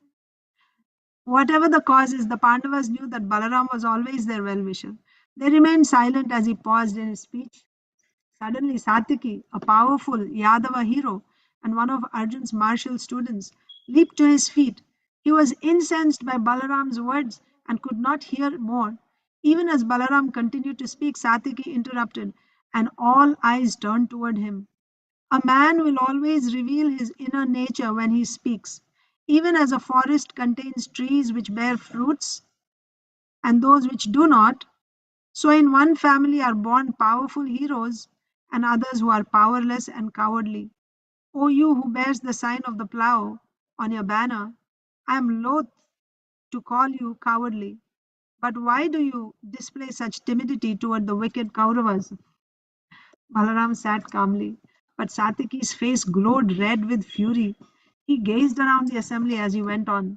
Whatever the cause is, the Pandavas knew that Balaram was always their well-wisher. They remained silent as he paused in his speech. Suddenly, Satyaki, a powerful Yadava hero and one of Arjun's martial students, leaped to his feet. He was incensed by Balaram's words and could not hear more. Even as Balaram continued to speak, Satyaki interrupted, and all eyes turned toward him. A man will always reveal his inner nature when he speaks. Even as a forest contains trees which bear fruits and those which do not, so in one family are born powerful heroes and others who are powerless and cowardly. O you who bears the sign of the plough on your banner, I am loath to call you cowardly. But why do you display such timidity toward the wicked Kauravas? Balaram sat calmly, but Satyaki's face glowed red with fury. He gazed around the assembly as he went on.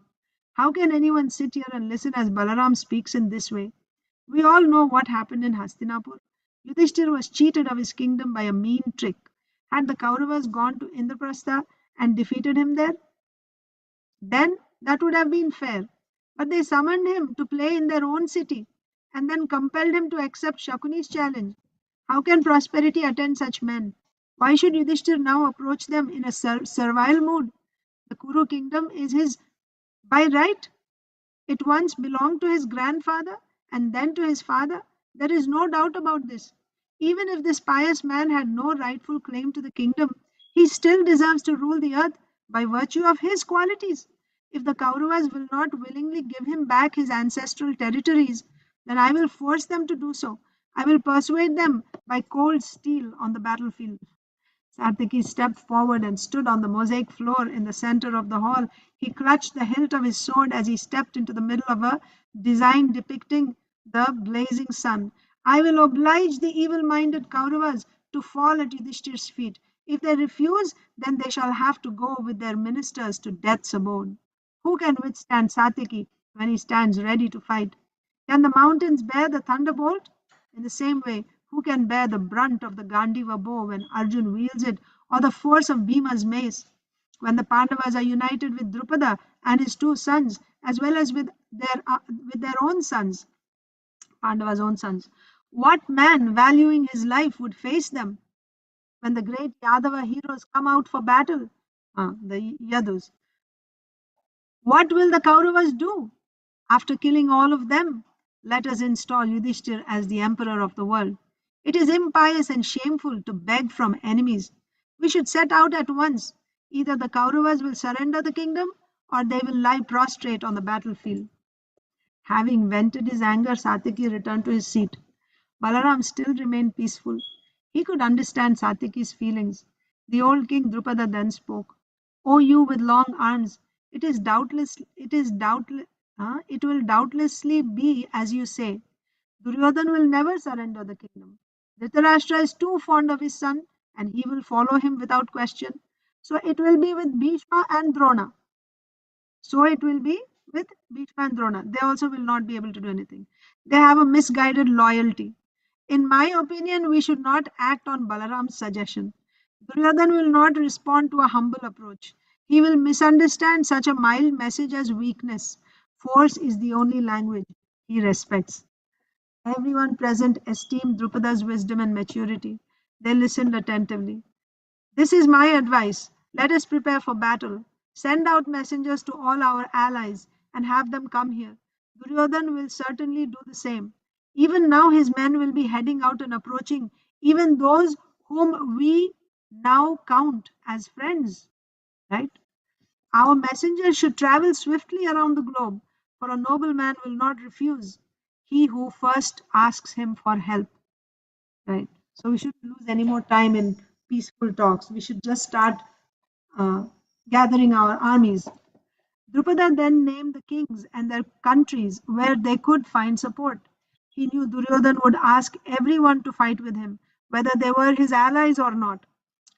How can anyone sit here and listen as Balaram speaks in this way? We all know what happened in Hastinapur. Yudhishthir was cheated of his kingdom by a mean trick. Had the Kauravas gone to Indraprastha and defeated him there, then that would have been fair. But they summoned him to play in their own city and then compelled him to accept Shakuni's challenge. How can prosperity attend such men? Why should Yudhishthir now approach them in a servile mood? The Kuru kingdom is his by right. It once belonged to his grandfather and then to his father. There is no doubt about this. Even if this pious man had no rightful claim to the kingdom, he still deserves to rule the earth by virtue of his qualities. If the Kauravas will not willingly give him back his ancestral territories, then I will force them to do so. I will persuade them by cold steel on the battlefield. Satyaki stepped forward and stood on the mosaic floor in the center of the hall. He clutched the hilt of his sword as he stepped into the middle of a design depicting the blazing sun. I will oblige the evil-minded Kauravas to fall at Yudhishthir's feet. If they refuse, then they shall have to go with their ministers to death's abode. Who can withstand Satyaki when he stands ready to fight? Can the mountains bear the thunderbolt? In the same way, who can bear the brunt of the Gandiva bow when Arjun wields it, or the force of Bhima's mace? When the Pandavas are united with Drupada and his two sons, as well as with their own sons, Pandava's own sons, what man valuing his life would face them? When the great Yadava heroes come out for battle, the Yadus, what will the Kauravas do? After killing all of them, let us install Yudhishthir as the emperor of the world. It is impious and shameful to beg from enemies. We should set out at once. Either the Kauravas will surrender the kingdom or they will lie prostrate on the battlefield. Having vented his anger, Satyaki returned to his seat. Balaram still remained peaceful. He could understand Satyaki's feelings. The old king Drupada then spoke. O you with long arms, it will doubtlessly be as you say. Duryodhan will never surrender the kingdom. Dhritarashtra is too fond of his son, and he will follow him without question. So it will be with Bhishma and Drona. So it will be with Bhishma and Drona. They also will not be able to do anything. They have a misguided loyalty. In my opinion, we should not act on Balaram's suggestion. Duryodhan will not respond to a humble approach. He will misunderstand such a mild message as weakness. Force is the only language he respects. Everyone present esteemed Drupada's wisdom and maturity. They listened attentively. This is my advice. Let us prepare for battle. Send out messengers to all our allies and have them come here. Duryodhan will certainly do the same. Even now, his men will be heading out and approaching even those whom we now count as friends, right? Our messengers should travel swiftly around the globe, for a noble man will not refuse he who first asks him for help, right? So we shouldn't lose any more time in peaceful talks. We should just start uh, gathering our armies. Drupada then named the kings and their countries where they could find support. He knew Duryodhan would ask everyone to fight with him, whether they were his allies or not.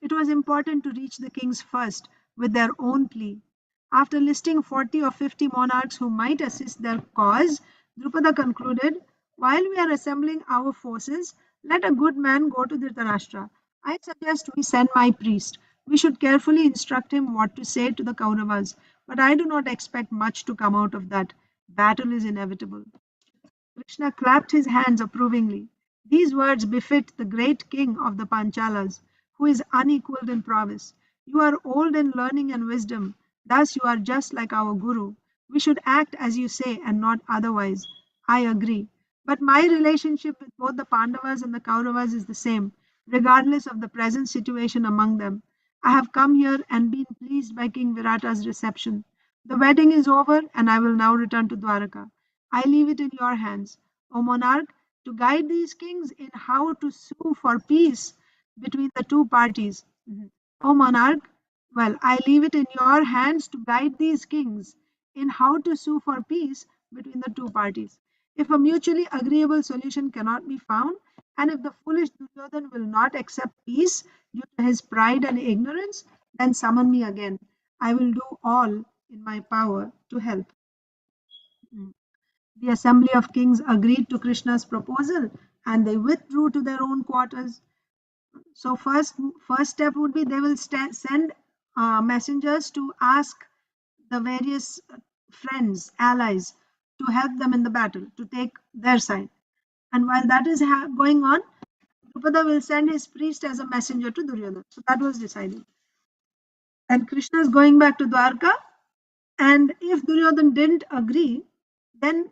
It was important to reach the kings first with their own plea. After listing 40 or 50 monarchs who might assist their cause, Drupada concluded, while we are assembling our forces, let a good man go to Dhritarashtra. I suggest we send my priest. We should carefully instruct him what to say to the Kauravas, but I do not expect much to come out of that. Battle is inevitable. Krishna clapped his hands approvingly. These words befit the great king of the Panchalas, who is unequaled in prowess. You are old in learning and wisdom, thus you are just like our Guru. We should act as you say and not otherwise. I agree. But my relationship with both the Pandavas and the Kauravas is the same, regardless of the present situation among them. I have come here and been pleased by King Virata's reception. The wedding is over, and I will now return to Dwaraka. I leave it in your hands, O monarch, to guide these kings in how to sue for peace between the two parties. O monarch, well, I leave it in your hands to guide these kings in how to sue for peace between the two parties. If a mutually agreeable solution cannot be found, and if the foolish Duryodhan will not accept peace due to his pride and ignorance, then summon me again. I will do all in my power to help. The assembly of kings agreed to Krishna's proposal and they withdrew to their own quarters. So first step would be they will send messengers to ask the various friends, allies, to help them in the battle, to take their side. And while that is going on, Drupada will send his priest as a messenger to Duryodhana. So that was decided. And Krishna is going back to Dwarka. And if Duryodhana didn't agree, then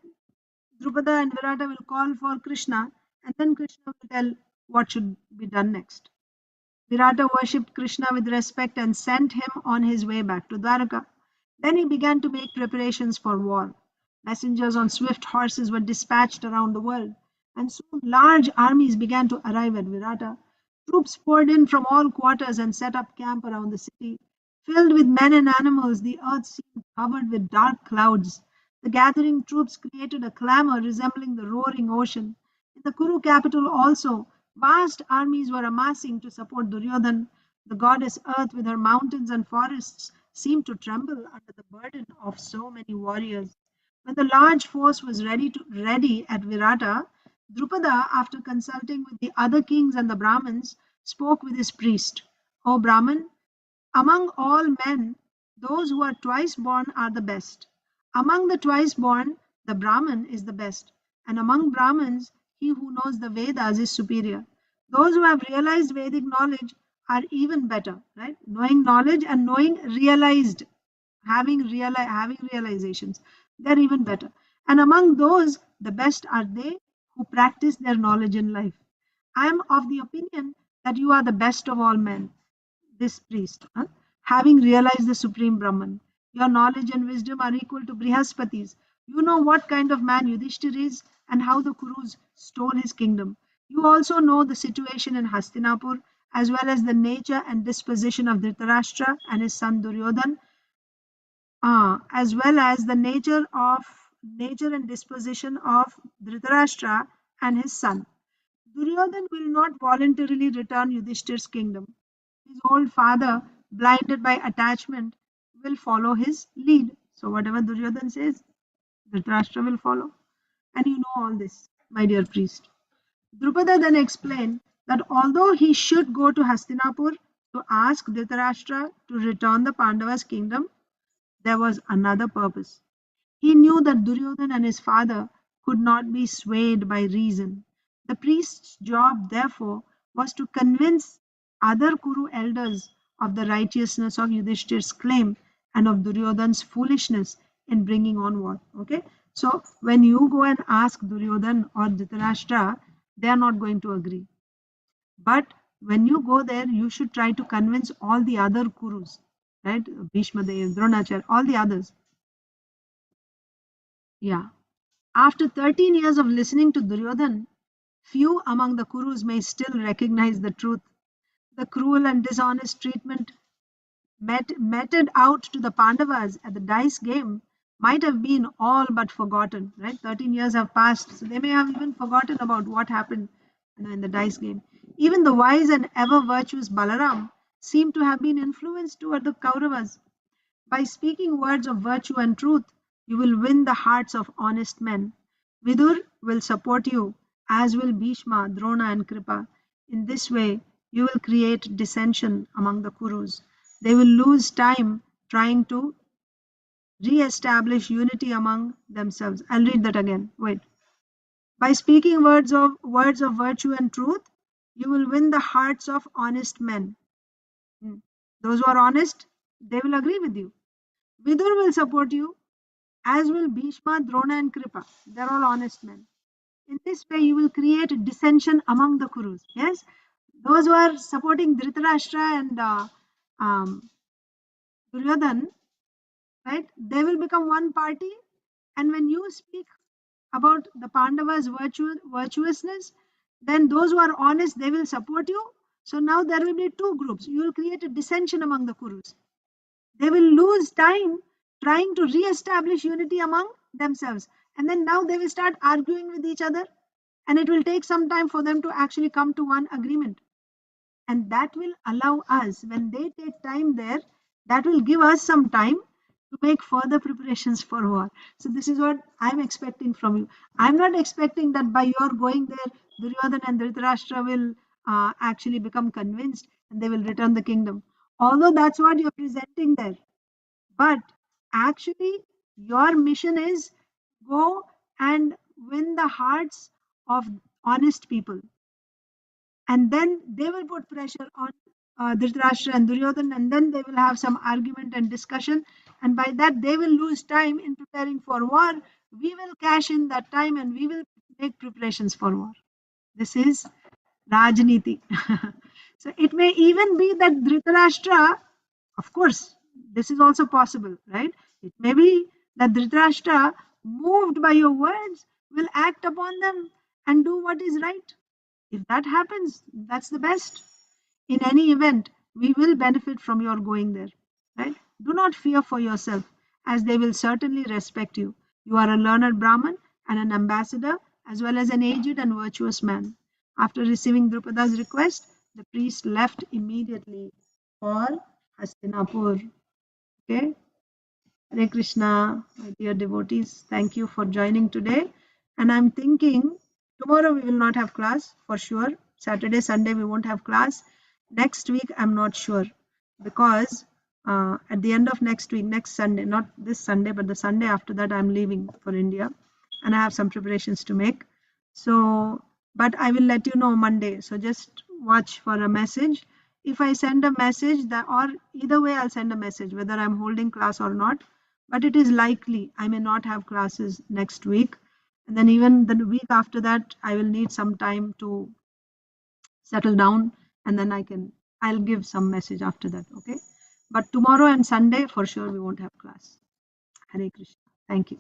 Drupada and Virata will call for Krishna, and then Krishna will tell what should be done next. Virata worshipped Krishna with respect and sent him on his way back to Dwaraka. Then he began to make preparations for war. Messengers on swift horses were dispatched around the world, and soon large armies began to arrive at Virata. Troops poured in from all quarters and set up camp around the city. Filled with men and animals, the earth seemed covered with dark clouds. The gathering troops created a clamor resembling the roaring ocean. In the Kuru capital also, vast armies were amassing to support Duryodhan. The goddess Earth, with her mountains and forests, seemed to tremble under the burden of so many warriors. When the large force was ready at Virata, Drupada, after consulting with the other kings and the Brahmins, spoke with his priest. O Brahman, among all men, those who are twice born are the best. Among the twice born, the Brahman is the best. And among Brahmins, he who knows the Vedas is superior. Those who have realized Vedic knowledge are even better, right? Knowing knowledge and knowing realized, having realizations, they're even better. And among those, the best are they who practice their knowledge in life. I am of the opinion that you are the best of all men, this priest, having realized the supreme Brahman. Your knowledge and wisdom are equal to Brihaspati's. You know what kind of man Yudhishthir is and how the Kurus stole his kingdom. You also know the situation in Hastinapur as well as the nature and disposition of Dhritarashtra and his son Duryodhan, as well as the nature and disposition of Dhritarashtra and his son. Duryodhan will not voluntarily return Yudhishthir's kingdom. His old father, blinded by attachment, will follow his lead. So whatever Duryodhan says, Dhritarashtra will follow. And you know all this, my dear priest. Drupada then explained that although he should go to Hastinapur to ask Dhritarashtra to return the Pandavas' kingdom, there was another purpose. He knew that Duryodhan and his father could not be swayed by reason. The priest's job, therefore, was to convince other Kuru elders of the righteousness of Yudhishthir's claim and of Duryodhan's foolishness in bringing on war. Okay, so when you go and ask Duryodhan or Dhritarashtra, they are not going to agree. But when you go there, you should try to convince all the other Kurus, right? Bhishma Dev, Dronacharya, all the others. Yeah. After 13 years of listening to Duryodhan, few among the Kurus may still recognize the truth. The cruel and dishonest treatment meted out to the Pandavas at the dice game might have been all but forgotten, right? 13 years have passed, so they may have even forgotten about what happened in the dice game. Even the wise and ever virtuous Balaram seemed to have been influenced toward the Kauravas. By speaking words of virtue and truth, you will win the hearts of honest men. Vidur will support you, as will Bhishma, Drona, and Kripa. In this way, you will create dissension among the Kurus. They will lose time trying to re-establish unity among themselves. I'll read that again. Wait. By speaking words of virtue and truth, you will win the hearts of honest men. Those who are honest, they will agree with you. Vidur will support you, as will Bhishma, Drona, and Kripa. They're all honest men. In this way, you will create dissension among the Kurus. Yes, those who are supporting Dhritarashtra and Duryodhan, right? They will become one party, and when you speak about the Pandavas' virtuousness, then those who are honest, they will support you. So now there will be two groups. You will create a dissension among the Kurus. They will lose time trying to re-establish unity among themselves. And then now they will start arguing with each other. And it will take some time for them to actually come to one agreement. And that will allow us, when they take time there, that will give us some time to make further preparations for war. So this is what I'm expecting from you. I'm not expecting that by your going there, Duryodhana and Dhritarashtra will actually become convinced and they will return the kingdom. Although that's what you're presenting there. But actually, your mission is go and win the hearts of honest people. And then they will put pressure on Dhritarashtra and Duryodhana, and then they will have some argument and discussion. And by that, they will lose time in preparing for war. We will cash in that time and we will make preparations for war. This is Rajniti. So it may even be that Dhritarashtra, of course, this is also possible, right? It may be that Dhritarashtra, moved by your words, will act upon them and do what is right. If that happens, that's the best. In any event, we will benefit from your going there, right? Do not fear for yourself, as they will certainly respect you. You are a learned Brahman and an ambassador, as well as an aged and virtuous man. After receiving Drupada's request, the priest left immediately for Hastinapur. Okay? Hare Krishna, my dear devotees, thank you for joining today. And I'm thinking tomorrow we will not have class for sure. Saturday, Sunday we won't have class. Next week I'm not sure, because at the end of next week, next Sunday, not this Sunday, but the Sunday after that, I'm leaving for India and I have some preparations to make. So, but I will let you know Monday. So just watch for a message. If I send a message, that, or either way I'll send a message whether I'm holding class or not. But it is likely I may not have classes next week. And then even the week after that, I will need some time to settle down, and then I'll give some message after that. Okay. But tomorrow and Sunday, for sure, we won't have class. Hare Krishna. Thank you.